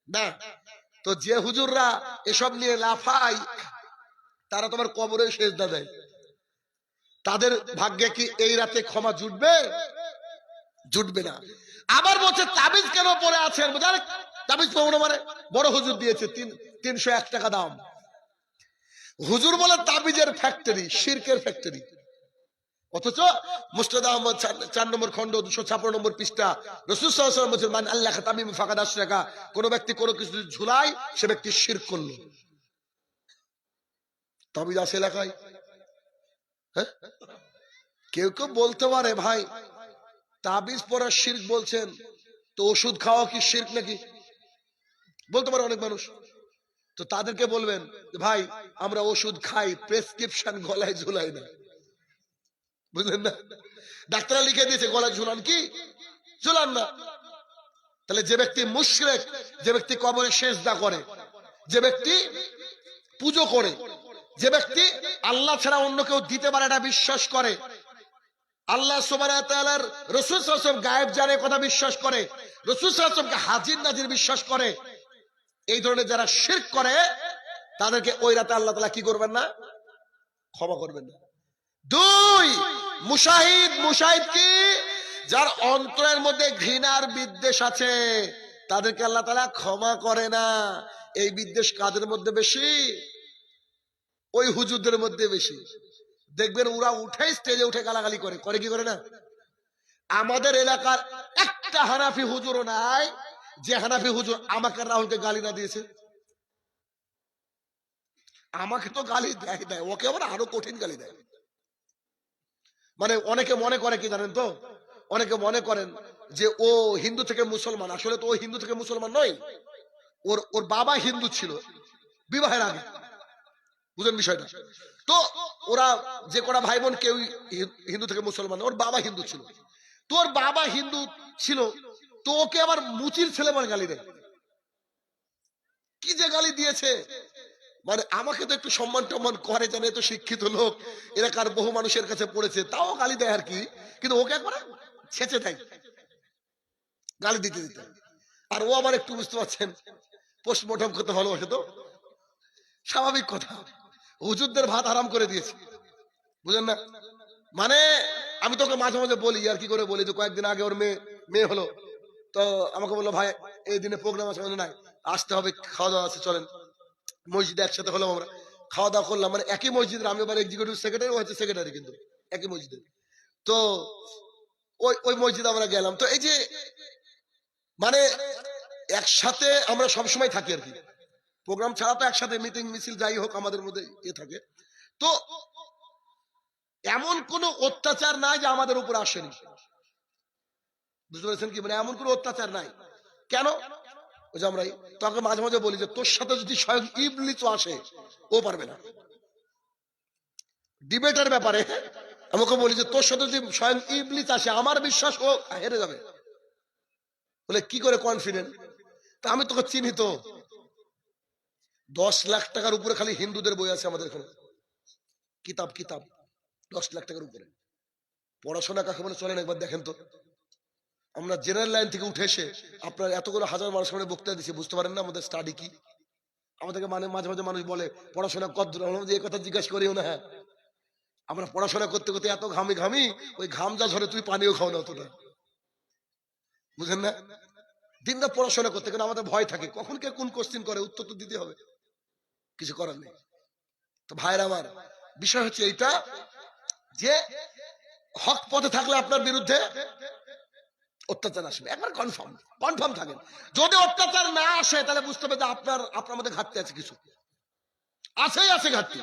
না। তো যে হুজুররা এসব নিয়ে লাফায় তারা তোমার কবরে সেজদা দেয়, তাদের ভাগ্যে কি এই রাতে ক্ষমা জুটবে? জুটবে না। আবার বলছে তাবিজ কেন পরে আছেন, তাবিজ পড়ানো মানে বড় হুজুর দিয়েছে 301 টাকা দাম। হুজুর বলে তাবিজের ফ্যাক্টরি, শিরকের ফ্যাক্টরি। অথচ মুস্তাদ আহমদ 4 নম্বর খন্ড 256 নম্বর পৃষ্ঠা রাসূল সাল্লাল্লাহু আলাইহি ওয়াসাল্লাম বলেছেন, মান আল্লাহ তামিম ফাকাদ আশরাকা, কোন ব্যক্তি কোন কিছু ঝুলায় সে ব্যক্তি শিরক করলো। তাবিজ আছে এলাকায়? হ্যাঁ, কেউ কেউ বলতে পারে ভাই তাবিজ পড়া শিরক বলছেন, তো ওষুধ খাওয়া কি শিরক নাকি? বলতে পারে অনেক মানুষ। তো তাদেরকে বলবেন ভাই আমরা ওষুধ খাই, প্রেসক্রিপশন গলায় ঝুলাই না, বুঝলেন না? ডাক্তাররা লিখে দিয়েছে গলায় ঝুলান, কি ঝুলান না। তাহলে যে ব্যক্তি মুশরিক, যে ব্যক্তি কবরে সেজদা করে, যে ব্যক্তি পুজো করে, যে ব্যক্তি আল্লাহ ছাড়া অন্য কেউ দিতে পারে এটা বিশ্বাস করে, আল্লাহ সুবহানাহু ওয়া তাআলার রাসূল সাল্লাল্লাহু আলাইহি ওয়াসাল্লাম গায়েব জানে কথা বিশ্বাস করে, রাসূল সাল্লাল্লাহু আলাইহি ওয়াসাল্লামকে হাজির নাজির বিশ্বাস করে, এই ধরনের যারা শিরক করে তাদেরকে ওই রাতে আল্লাহ তাআলা কি করবেন না? ক্ষমা করবেন না। 2, মুশাহিদ। মুশাহিদ কি? যার অন্তরের মধ্যে ঘৃণার বিদ্বেষ আছে তাদেরকে আল্লাহ তাআলা ক্ষমা করে না। এই বিদ্বেষ কাদের মধ্যে বেশি? ওই হুজুরদের মধ্যে বেশি। দেখবেন ওরা উঠে স্টেজে উঠে গালাগালি করে, করে কি করে না? আমাদের এলাকার একটা হানাফি হুজুরও নাই যে হানাফি হুজুর আমাকে রাহুলকে গালি না দিয়েছে। আমাকে তো গালি দেয়, ওকে আবার আরো কঠিন গালি দেয়। মানে অনেকে মনে করে কি জানেন তো, অনেকে মনে করেন যে ও হিন্দু থেকে মুসলমান, আসলে তো ও হিন্দু থেকে মুসলমান নয়, ওর বাবা হিন্দু ছিল বিবাহের আগে, বুঝেন বিষয়টা? তো ওরা যে কটা ভাই বোন কেউ হিন্দু থেকে মুসলমান, ওর বাবা হিন্দু ছিল। তোর বাবা হিন্দু ছিল, তো ওকে আবার মুচির ছেলে বলে গালি দেয়। কি যে গালি দিয়েছে, মানে আমাকে তো একটু সম্মান টম্মান করে, জানে তো শিক্ষিত লোক, এলাকার বহু মানুষের কাছে পড়েছে, তাও গালি দেয় আর কি, কিন্তু ওকে একবার ছেঁচে দেয় গালি দিতে দিতে। আর ও আবার একটু বুঝতে পারছেন পোস্টমর্টম করতে ভালোবাসে, তো স্বাভাবিক কথা, হুজুরদের ভাত হারাম করে দিয়েছে, বুঝেন না? মানে আমি তোকে মাঝে মাঝে বলি, আর কি করে বলি, যে কয়েকদিন আগে ওর মেয়ে হলো, তো আমাকে বললো ভাই এই দিনে প্রোগ্রাম আছে, নাই আসতে হবে, খাওয়া দাওয়া আছে, চলেন। মসজিদে একসাথে হলাম, আমরা খাওয়া দাওয়া করলাম, মানে একই মসজিদের, আমি আবার এক্সিকিউটিভ সেক্রেটারি, ও হচ্ছে সেক্রেটারি, কিন্তু একই মসজিদে। তো ওই মসজিদে আমরা গেলাম। তো এই যে মানে একসাথে আমরা সবসময় থাকি আর কি, প্রোগ্রাম ছাড়া তো একসাথে মিটিং মিছিল যাই হোক আমাদের মধ্যে থাকে। তো এমন কোন অত্যাচার নাই যে আমাদের উপর আসেনি, বুঝতে পেরেছেন কি? মানে এমন কোন অত্যাচার নাই। কেন? ওই যে আমরা তোকে মাঝে মাঝে বলি যে তোর সাথে যদি স্বয়ং ইবলিস আসে ও পারবে না। ডিবেটের ব্যাপারে আমাকে বলি যে তোর সাথে যদি স্বয়ং ইবলিস আসে, আমার বিশ্বাস ও হেরে যাবে। বলে কি করে কনফিডেন্ট? তা আমি তোকে চিনি তো, 10 লাখ টাকার উপরে খালি হিন্দুদের বই আছে আমাদের এখানে, কিতাব 10 লাখ টাকার উপরে। পড়াশোনা কাকে বলে চলেন একবার দেখেন তো। আমরা জেনারেল লাইন থেকে উঠে এসে আপনার এতগুলো হাজার মানুষের সামনে বক্তৃতা দিচ্ছি, বুঝতে পারেন না আমাদের স্টাডি কি? আমাদেরকে মানে মাঝে মাঝে মানুষ বলে পড়াশোনা কদ্দূর, যে এই কথা জিজ্ঞাসা করিও না। হ্যাঁ, আমরা পড়াশোনা করতে করতে এত ঘামি, ওই ঘাম যা ঝরে তুই পানিও খাও না অতটা, বুঝেন না? দিনরাত পড়াশোনা করতে, কিন্তু আমাদের ভয় থাকে কখন কে কোন কোশ্চিন করে, উত্তর তো দিতে হবে, কিছু করার নেই। তো ভাইরা আমার, বিষয় হচ্ছে এইটা যে হক পথে থাকলে আপনার বিরুদ্ধে অত্যাচার আসবে, একবার কনফার্ম থাকেন। যদি অত্যাচার না আসে তাহলে বুঝতে হবে যে আপনার মধ্যে ঘাটতি আছে, কিছু আছে ঘাটতি।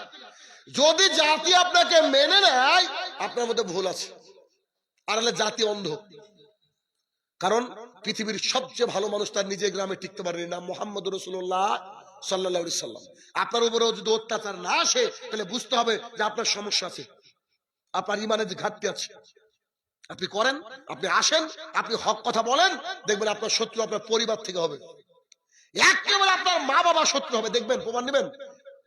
যদি জাতি আপনাকে মেনে নেয় আপনার মধ্যে ভুল আছে, আর হলে জাতি অন্ধ। কারণ পৃথিবীর সবচেয়ে ভালো মানুষ তার নিজের গ্রামে টিকতে পারেনি, নাম মুহাম্মদ রাসূলুল্লাহ সাল্লাল্লাহু আলাইহি সাল্লাম। আপনার উপরেও যদি অত্যাচার না আসে তাহলে বুঝতে হবে যে আপনার সমস্যা আছে, আপনার ইমানের যে ঘাটতি আছে। আপনি করেন, আপনি আসেন, আপনি হক কথা বলেন, দেখবেন আপনার শত্রু আপনার পরিবার থেকে হবে, একেবারে আপনার মা বাবা শত্রু হবে। দেখবেন, প্রমাণ নেবেন।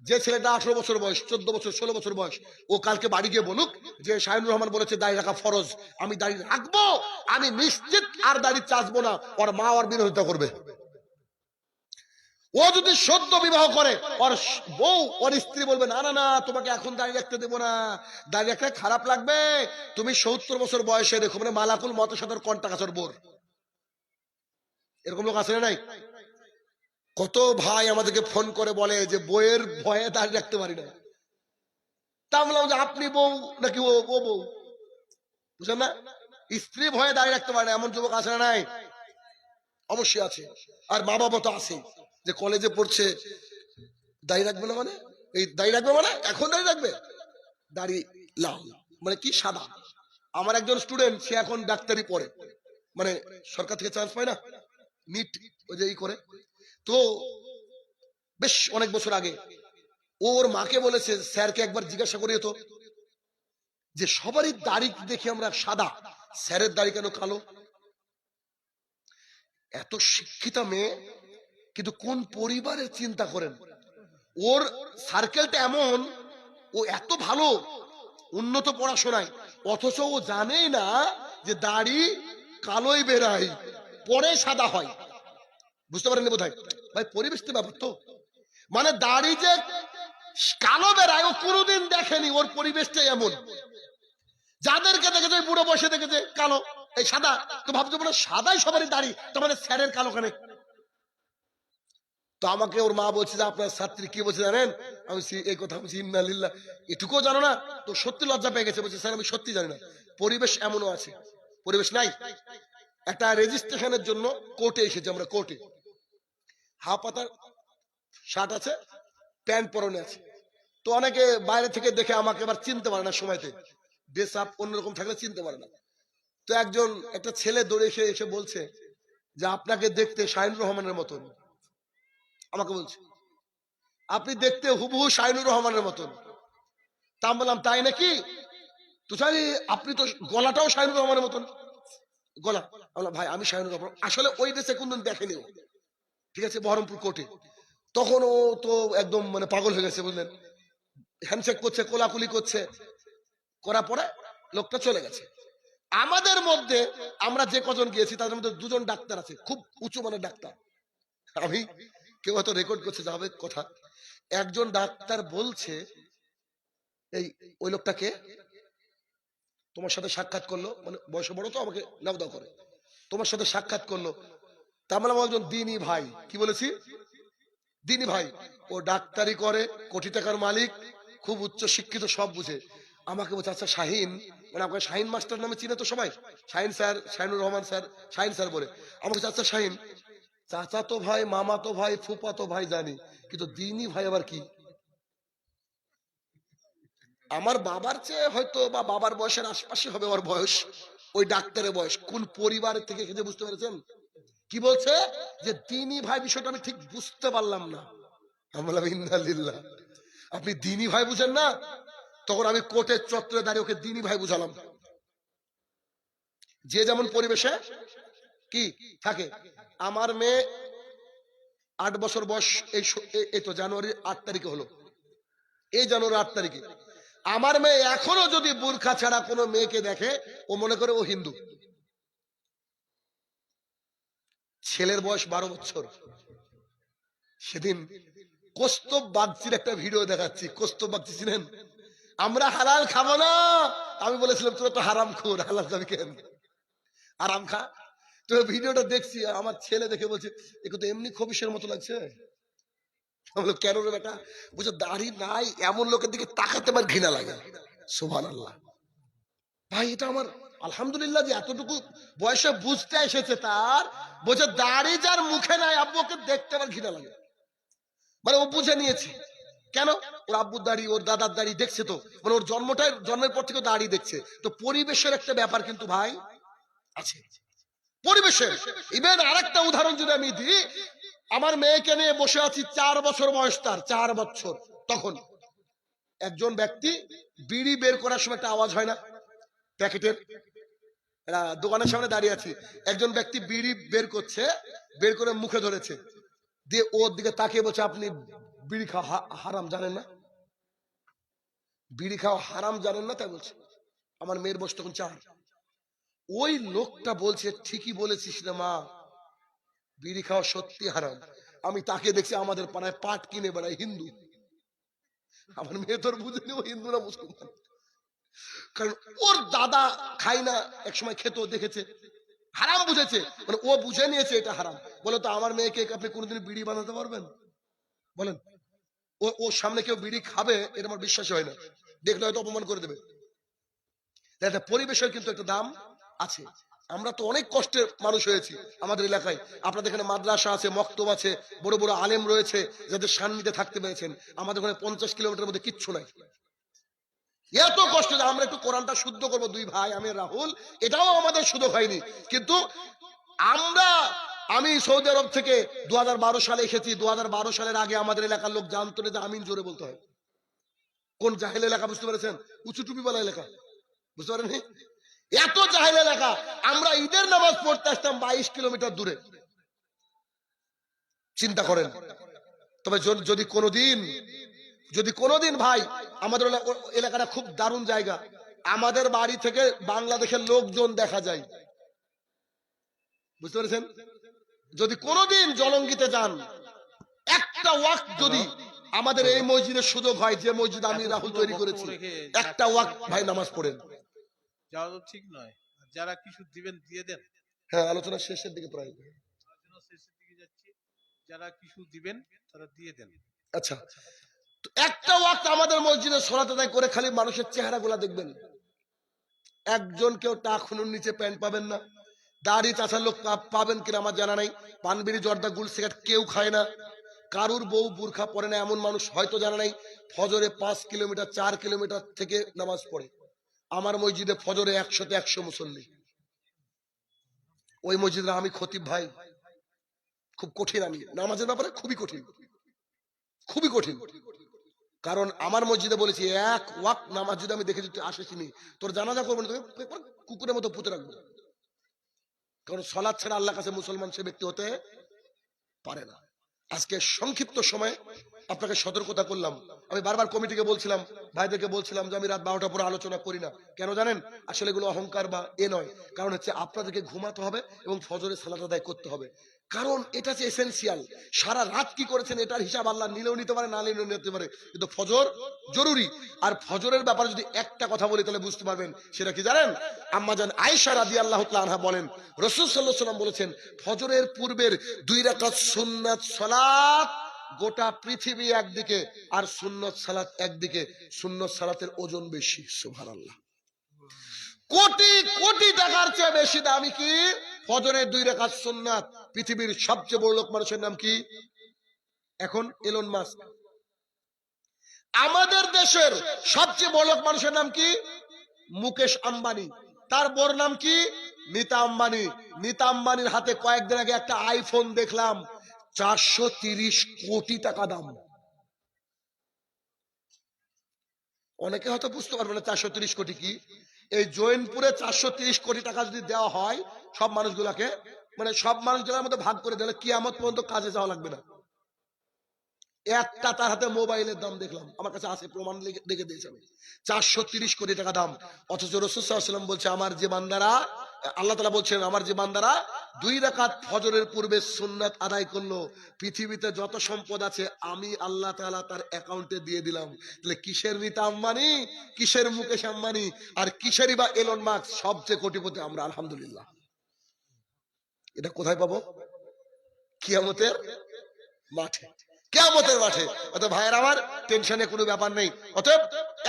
যে ছেলেটা 18 বছর বয়স, 14 বছর, 16 বছর বয়স, ও কালকে বাড়ি গিয়ে বলুক যে শাহিনুর রহমান বলেছে দাড়ি রাখা ফরজ, আমি দাড়ি রাখবো, আমি নিশ্চিত আর দাড়ি চাচবো না, ওর মা ওর বিরোধিতা করবে। ও যদি সদ্য বিবাহ করে, ওর বউ ওর স্ত্রী বলবে না না না তোমাকে এখন দাঁড়িয়ে রাখতে দেবো না, দাঁড়িয়ে রাখতে খারাপ লাগবে, তুমি 70 বছর বয়সে দেখো, মানে মালাকুল মত সাদর কন্টা কাছর বোর। এরকম লোক আছে না নাই? কত ভাই আমাদেরকে ফোন করে বলে যে বইয়ের ভয়ে দাঁড়িয়ে রাখতে পারি না। তা বললাম যে আপনি বউ নাকি ও বউ, বুঝলেন না? স্ত্রী ভয়ে দাঁড়িয়ে রাখতে পারে না এমন যুবক আছে না নাই? অবশ্যই আছে। আর মা বাবা তো আছে, যে কলেজে পড়ছে দাঁড়িয়ে রাখবে না, মানে এই দাঁড়িয়ে রাখবে মানে এখন দাঁড়িয়ে রাখবে, দাড়ি লাল মানে কি সাদা। আমার একজন স্টুডেন্ট, সে এখন ডাক্তারি পড়ে, মানে সরকার থেকে চান্স পায় না, নিট ওই যে ই করে। তো বেশ অনেক বছর আগে ওর মাকে বলেছে স্যারকে একবার জিজ্ঞাসা করিয়ে তো, যে সবারই দাড়ি দেখি আমরা সাদা, স্যারের দাড়ি কেন কালো? এত শিক্ষিতা মেয়ে, কিন্তু কোন পরিবারের চিন্তা করেন, ওর সার্কেলটা এমন, ও এত ভালো উন্নত পড়াশোনায়, অথচ ও জানেই না যে দাড়ি কালোই বেরায়, পরে সাদা হয়। বুঝতে পারেননি বোধহয় ভাই, পরিবেশ তো ব্যাপার তো। মানে দাড়ি যে কালো বেরায় ও কোনোদিন দেখেনি, ওর পরিবেশটাই এমন। যাদেরকে দেখেছে বুড়ো বসে দেখেছে কালো, এই সাদা, তো ভাবছো মানে সাদাই সবারই দাড়ি, তো মানে স্যারের কালো কেন? তো আমাকে ওর মা বলছে যে আপনার ছাত্রী কি বলছে জানেন? আমি এই কথা বলছি ইন্না লিল্লাহ, এটুকুও জানো না? তো সত্যি লজ্জা পেয়ে গেছে, বলছে স্যার আমি সত্যি জানি না। পরিবেশ এমনও আছে, পরিবেশ নাই। একটা রেজিস্ট্রেশনের জন্য কোর্টে এসেছে, আমরা কোর্টে, হাফ পাতার শার্ট আছে, প্যান্ট পরনে আছে। তো অনেকে বাইরে থেকে দেখে আমাকে এবার চিনতে পারে না, সময়তে ড্রেস আপ অন্যরকম থাকলে চিনতে পারে না। তো একটা ছেলে দৌড়ে এসে এসে বলছে যে আপনাকে দেখতে শাহিনুর রহমানের মতন। আমাকে বলছে আপনি দেখতে হুবহু শাহিনুর রহমানের মতন। তা আমি বললাম তাই নাকি? তো চাই আপনি তো গলাটাও শাহিনুর রহমানের মতন গলা। বললাম ভাই আমি শাহিনুর রহমান, আসলে ওই দেশে কোনদিন দেখেনি ও, ঠিক আছে, বহরমপুর কোর্টে। তখন ও তো একদম মানে পাগল হয়ে গেছে, বুঝলেন, হ্যান্ডশেক করছে, কোলাকুলি করছে, করার পরে লোকটা চলে গেছে। আমাদের মধ্যে আমরা যে কজন গিয়েছি তাদের মধ্যে দুজন ডাক্তার আছে, খুব উঁচু মানের ডাক্তার। আমি কেউ হয়তো রেকর্ড করছে যাবে কথা, একজন ডাক্তার বলছে এই ওই লোকটাকে তোমার সাথে সাক্ষাৎ করলো, মানে বয়সে বড় তো আমাকে নাও দাও করে, তোমার সাথে সাক্ষাৎ করলো। তার মানে একজন দিনী ভাই, কি বলেছি, দিনী ভাই, ও ডাক্তারি করে, কোটি টাকার মালিক, খুব উচ্চ শিক্ষিত, সব বুঝে। আমাকে বলছে আচ্ছা শাহিন, মানে আপনাকে শাহিন মাস্টার নামে চিনে তো সবাই, Shahin sir, Shahinur Rahman sir, Shahin sir বলে। আমাকে বলছে আচ্ছা শাহিন, চাচা তো ভাই, মামা তো ভাই, ফুপা তো ভাই জানি, কিন্তু দিনী ভাই আবার কি? আমার বাবার চেয়ে হয়তো বা বাবার বয়সের আশপাশে হবে ওর বয়স, ওই ডাক্তারের বয়স। কোন পরিবার থেকে এসেছে বুঝতে পেরেছেন? কি বলছে যে দিনী ভাই, বিষয়টা আমি ঠিক বুঝতে পারলাম না। আমি বললাম ইন্না লিল্লাহ, আপনি দিনী ভাই বুঝেন না? তখন আমি কোর্টের চত্বরে দাঁড়িয়ে ওকে দিনী ভাই বুঝালাম। যে যেমন পরিবেশে কি থাকে। আমার মেয়ে 8 বছর বয়স, এই তো জানুয়ারির 8 তারিখে হলো, এই জানুয়ারি 8 তারিখে। আমার মেয়ে এখনো যদি বোরখা ছাড়া কোনো মেয়েকে দেখে, ও মনে করে ও হিন্দু। ছেলের বয়স 12 বছর। সেদিন কৌস্তব বাগচির একটা ভিডিও দেখাচ্ছি, কৌস্তব বাগচি চিনেন? আমরা হালাল খাবো না, আমি বলেছিলাম তোরা তো হারাম খোর, হালাল খাবি কেন, আরাম খা। তো ভিডিওটা দেখছি, আমার ছেলে দেখে বলছে এগুলো তো এমনি খবিশের মতো লাগছে। কেন রে বেটা? বুঝো দাড়ি নাই এমন লোকের দিকে তাকাতে আমার ঘৃণা লাগে। সুবহানাল্লাহ। ভাই এটা আমার আলহামদুলিল্লাহ যে এতটুকু বয়সে বুঝতে এসেছে, তার বোঝে দাড়ি যার মুখে নাই আব্বুকে দেখতে আমার ঘৃণা লাগে। মানে ও বুঝে নিয়েছে কেন, ওর আব্বুর দাড়ি, ওর দাদার দাড়ি দেখছে, তো মানে ওর জন্মের পর থেকে দাড়ি দেখছে। তো পরিবেশের একটা ব্যাপার কিন্তু ভাই আছে, পরিবেশের। ইভেন আরেকটা উদাহরণ যদি আমি দিই, আমার মেয়েকে নিয়ে বসে আছি, 4 বছর বয়স তার, 4 বছর। তখন একজন ব্যক্তি বিড়ি বের করার সময় একটা আওয়াজ হয় না প্যাকেটের, দোকানের সামনে দাঁড়িয়ে আছি, একজন ব্যক্তি বিড়ি বের করছে, বের করে মুখে ধরেছে, দিয়ে ওর দিকে তাকিয়ে বলছে আপনি বিড়ি খাওয়া হারাম জানেন না? বিড়ি খাওয়া হারাম জানেন না? তাই বলছে। আমার মেয়ের বয়স তখন 4। ওই লোকটা বলছে ঠিকই বলেছিস রে মা, বিড়ি খাওয়া সত্যি হারাম। আমি তাকে দেখছি আমাদের পাড়ায় পাট কিনে বেড়ায় হিন্দু। আমার মেয়ে তোর বুঝেনি ও হিন্দু না মুসলমান, কারণ ওর দাদা খাই না, এক সময় খেত দেখেছে, হারাম বুঝেছে, মানে ও বুঝে নিয়েছে এটা হারাম। বলে তো আমার মেয়েকে আপনি কোনোদিন বিড়ি বানাতে পারবেন? বলেন, ওর সামনে কেউ বিড়ি খাবে এটা আমার বিশ্বাস হয় না, দেখলে হয়তো অপমান করে দেবে। একটা পরিবেশের কিন্তু একটা দাম আছে। আমরা তো অনেক কষ্টের মানুষ হয়েছি আমাদের এলাকায়। আপনাদের এখানে মাদ্রাসা আছে, মক্তব আছে, বড় বড় আলেম রয়েছে যাদের সান্নিধ্যে থাকতে পেরেছেন। আমাদের ওখানে 50 কিলোমিটার মধ্যে কিচ্ছু নাই। এত কষ্ট যে আমরা একটু কোরআনটা শুদ্ধ করবো, দুই ভাই আমি রাহুল, এটাও আমাদের সুযোগ হয়নি। কিন্তু আমি সৌদি আরব থেকে 2012 সালে এসেছি। 2012 সালের আগে আমাদের এলাকার লোক জানতো না যে আমিন জোরে বলতে হয়। কোন জাহেল এলাকা বুঝতে পেরেছেন? উঁচু টুপিওয়ালা এলাকা, বুঝতে পারেননি? এত জাহেল এলাকা। আমরা ঈদের নামাজ পড়তে আসতাম 22 কিলোমিটার দূরে, চিন্তা করেন। তবে যদি কোনোদিন ভাই, আমাদের এলাকাটা খুব দারুণ জায়গা, আমাদের বাড়ি থেকে বাংলাদেশের লোকজন দেখা যায়, বুঝতে পেরেছেন? যদি কোনোদিন জলঙ্গিতে যান, একটা ওয়াক্ত যদি আমাদের এই মসজিদের সুযোগ হয়, যে মসজিদ আমি রাহুল তৈরি করেছি, একটা ওয়াক্ত ভাই নামাজ পড়েন। যাওয়া তো ঠিক নয়। যারা কিছু দিবেন দিয়ে দেন। হ্যাঁ, আলোচনা শেষের দিকে প্রায়, আলোচনা শেষের দিকে যাচ্ছি। যারা কিছু দিবেন তারা দিয়ে দেন। আচ্ছা, তো একটা ওয়াক্ত আমাদের মসজিদে সলাত আদায় করে খালি মানুষের চেহারাগুলা দেখবেন। একজন কেউ টাকুনুর নিচে প্যান্ট পাবেন না। দাড়ি চাষার লোক পাবেন কিনা আমার জানা নাই। পান বিড়ি জর্দা গুল সিগারেট কেউ খায় না। কারুর বউ বুরখা পরে না এমন মানুষ হয়তো জানা নাই। ফজরে 5 কিলোমিটার 4 কিলোমিটার থেকে নামাজ পড়ে। আমার মসজিদে ফজরে 100তে 100 মুসল্লি। ওই মসজিদে আমি খতিব ভাই, খুব কঠিন, আমি নামাজের ব্যাপারে খুবই কঠিন, খুবই কঠিন। কারণ আমার মসজিদে বলেছি, এক ওয়াক্ত নামাজ যদি আমি দেখেছি তুই আসিসনি, তোর জানাজা করবো না, তোকে কুকুরের মতো পুঁতে রাখবো। কারণ সলাৎ ছাড়া আল্লাহর কাছে মুসলমান সে ব্যক্তি হতে পারে না। আজকে সংক্ষিপ্ত সময়ে আপনাকে সতর্কতা করলাম। আমি বারবার কমিটিকে বলছিলাম, ভাইদেরকে বলছিলাম যে আমি রাত 12টার পরে আলোচনা করি না। কেন জানেন? আসলে এগুলো অহংকার বা নয়, কারণ হচ্ছে আপনাদেরকে ঘুমাতে হবে এবং ফজরের সালাত আদায় করতে হবে। কারণ এটা হচ্ছে এসেনশিয়াল। সারা রাত কি করেছেন এটার হিসাব আল্লাহ নিলেও নিতে পারে, না নিলেও নিতে পারে, কিন্তু ফজর জরুরি। আর ফজরের ব্যাপারে যদি একটা কথা বলি তাহলে বুঝতে পারবেন সেটা কি জানেন? আম্মা জান আয়েশা রাদিয়াল্লাহু তাআলা আনহা বলেন, রাসূল সাল্লাল্লাহু আলাইহি ওয়াসাল্লাম বলেছেন, ফজরের পূর্বের 2 রাকাত সুন্নাত সালাত গোটা পৃথিবী একদিকে, আর সুন্নত সালাত একদিকে। সুন্নত সালাতের ওজন বেশি। সুবহানাল্লাহ। কোটি কোটি টাকার চেয়ে বেশি দামি কি ফজরের 2 রাকাত সুন্নাত। পৃথিবীর সবচেয়ে বড় লোক মানুষের নাম কি এখন? Elon Musk. আমাদের দেশের সবচেয়ে বড় লোক মানুষের নাম কি? মুকেশ আম্বানি। তার বড় নাম কি? নীতা আম্বানি। নীতা আম্বানির হাতে কয়েকদিন আগে একটা আইফোন দেখলাম, 430 কোটি টাকা দাম। অনেকে হয়তো বুঝতে পারবে না 430 কোটি কি। এই জৈনপুরে 430 কোটি টাকা যদি দেওয়া হয় সব মানুষগুলাকে, মানে সব মানুষগুলোর মধ্যে ভাগ করে দিলে কিয়ামত পর্যন্ত কাজে যাওয়া লাগবে না। একটা তার হাতে মোবাইলের দাম দেখলাম, আমার কাছে আছে, প্রমাণ লিখে দিয়েছে আমি। 430 কোটি টাকা দাম। অথচ রাসূল সাল্লাল্লাহু আলাইহি ওয়াসাল্লাম বলছে, আমার যে বান্দারা, আল্লাহ তাআলা বলছেন, আমার যে বান্দারা 2 রাকাত ফজরের পূর্বে সুন্নাত আদায় করলো, পৃথিবীতে যত সম্পদ আছে আমি আল্লাহ তাআলা তার অ্যাকাউন্টে দিয়ে দিলাম। তাহলে কিসের নীতা আম্বানি, কিসের মুকেশ আম্বানি, আর কিসেরই বা এলন মাস্ক? সবচেয়ে কোটিপতি আমরা, আলহামদুলিল্লাহ। এটা কোথায় পাবো? কিয়ামতের মাঠে। কিয়ামতের মাঠে। অতএব ভাইয়ের আমার, টেনশনে কোনো ব্যাপার নেই। অতএব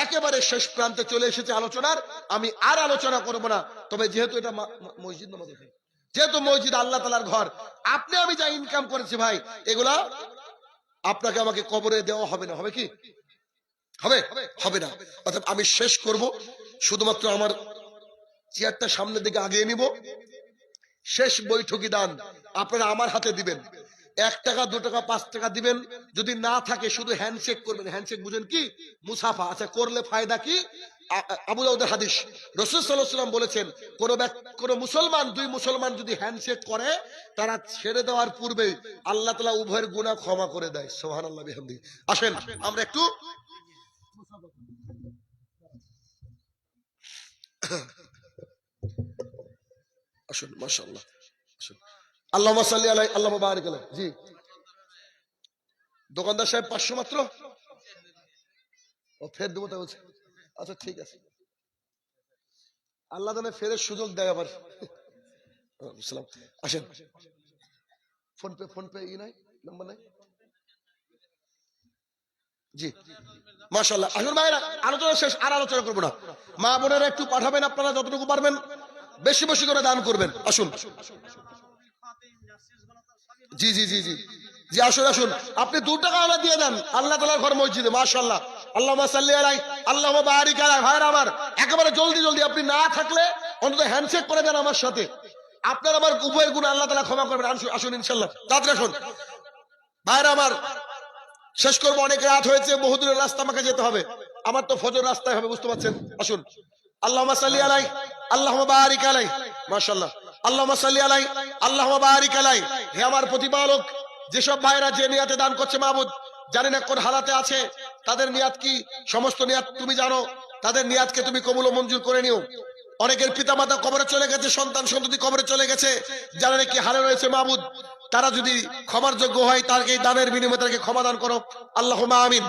একেবারে শেষ প্রান্তে চলে এসেছে আলোচনার, আমি আর আলোচনা করব না। তবে যেহেতু এটা মসজিদ, নামাজ, যেহেতু মসজিদ আল্লাহ তাআলার ঘর, আপনি আমি যা ইনকাম করেছি ভাই, এগুলা আপনাকে আমাকে কবরে দেওয়া হবে না। হবে কি? হবে? হবে না। অতএব আমি শেষ করব, শুধুমাত্র আমার চেয়ারটা সামনের দিকে আগিয়ে নিব। শেষ বৈঠকি দান আপনারা আমার হাতে দিবেন। 1 টাকা 2 টাকা 5 টাকা দিবেন। যদি না থাকে শুধু হ্যান্ডশেক করবেন। হ্যান্ডশেক বুঝেন কি? মুসাফা। আচ্ছা, করলে ফায়দা কি? আবু দাউদের হাদিস, রাসূল সাল্লাল্লাহু আলাইহি ওয়াসাল্লাম বলেছেন, কোন মুসলমান, 2 মুসলমান যদি হ্যান্ডশেক করে, তারা ছেড়ে দেওয়ার পূর্বে আল্লাহ তাআলা উভয়ের গুনাহ ক্ষমা করে দেয়। সুবহানাল্লাহ বিহামদিহি। আসেন আমরা একটু আসুন, মাশাআল্লাহ। আসুন, আল্লাহুম্মা সাল্লি আলাইহি, আল্লাহুম্মা বারিক আলাইহি। জি, দোকানদার সাহেব 500 মাত্র, ও ফের দেবো তাই বলছে। আচ্ছা ঠিক আছে, আল্লাহ জানে ফেরের সুযোগ দেয় আবার। সালাম, আসেন। ফোন পে ই নাই, নাম্বার নাই? জি মাশাআল্লাহ। আসুন ভাইরা, আলোচনা শেষ, আর আলোচনা করবো না। মা বোনেরা একটু পাঠাবেন, আপনারা যতটুকু পারবেন বেশি বেশি করে দান করবেন। আসুন, জি জি জি জি জি, আসুন আসুন, আপনি 2 টাকা আমরা দিয়ে দেন, আল্লাহ তাআলার ঘর মসজিদে। মাশাআল্লাহ, আল্লাহুম্মা সাল্লি আলাই, আল্লাহুম্মা বারিক আলাই। ভাইরা আমার, একেবারে জলদি জলদি, আপনি না থাকলে অন্তত হ্যান্ডশেক করে দেন আমার সাথে। আপনার আমার উভয়ের গুণ আল্লাহ তাআলা ক্ষমা করবেন। আসুন ইনশাআল্লাহ, তাড়াতাড়ি আসুন ভাইরা আমার। শেষ করবো, অনেক রাত হয়েছে, বহুদূরের রাস্তা আমাকে যেতে হবে, আমার তো ফজর রাস্তায় হবে, বুঝতে পারছেন। আসুন, আল্লাহুম্মা সাল্লি আলাই, আল্লাহুম্মা বারিক আলাই। মাশাআল্লাহ, আল্লাহুম্মা সাল্লি আলাই, আল্লাহুম্মা বারিক আলাই। হে আমার প্রতিপালক, যেসব ভাইরা যে নিয়াতে দান করছে মাবুদ, জানি না কোন হালাতে আছে, তাদের নিয়াত কি, সমস্ত নিয়াত তুমি জানো, তাদের নিয়াতকে তুমি কবুল ও মঞ্জুর করে নিও। অনেকের পিতামাতা কবরে চলে গেছে, সন্তান সন্ততি কবরে চলে গেছে, যারা নাকি হারে রয়েছে মাবুদ, তারা যদি ক্ষমার যোগ্য হয়, তাকে দানের বিনিময়ে তাকে ক্ষমা দান করো, আল্লাহুম্মা আমিন।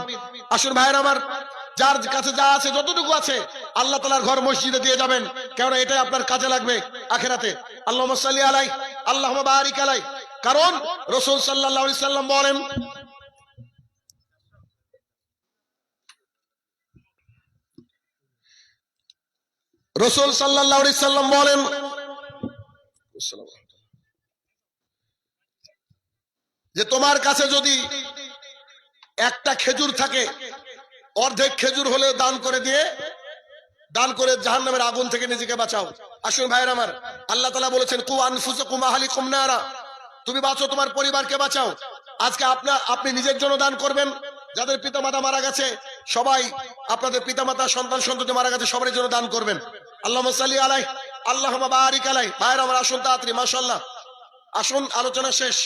আসুন ভাইরা আমার, যার কাছে যা আছে, যতটুকু আছে, আল্লাহ তাআলার ঘর মসজিদে দিয়ে যাবেন, কারণ এটাই আপনার কাজে লাগবে আখিরাতে। আল্লাহুম্মা সাল্লি আলাই, আল্লাহুম্মা বারিক আলাই। কারণ রাসূল সাল্লাল্লাহু আলাইহি সাল্লাম বলেন, রাসূল সাল্লাল্লাহু আলাইহি সাল্লাম বলেন, যে তোমার কাছে যদি একটা খেজুর থাকে, অর্ধেক খেজুর হলেও দান করে দিয়ে, দান করে জাহান্নামের আগুন থেকে নিজেকে বাঁচাও। আসুন ভাইরা আমার, আল্লাহ তাআলা বলেছেন, কু আনফুসাকুম আহলিকুম নারা, তুমি বাঁচো, তোমার পরিবারকে বাঁচাও। আজকে আপনি নিজের জন্য দান করবেন, যাদের পিতামাতা মারা গেছে, সবাই আপনাদের পিতামাতা সন্তান সন্ততি মারা গেছে, সবার জন্য দান করবেন। আল্লাহুম্মা সাল্লি আলাই, আল্লাহুম্মা বারিক আলাই। ভাইরা আমার, আসুন তাড়াতাড়ি, মাশাআল্লাহ। আসুন, আলোচনা শেষ।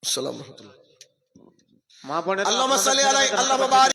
আসসালামু আলাইকুম। মা বোনের আল্লাহুম্মা সাল্লি আলাই, আল্লাহুম্মা বারিক।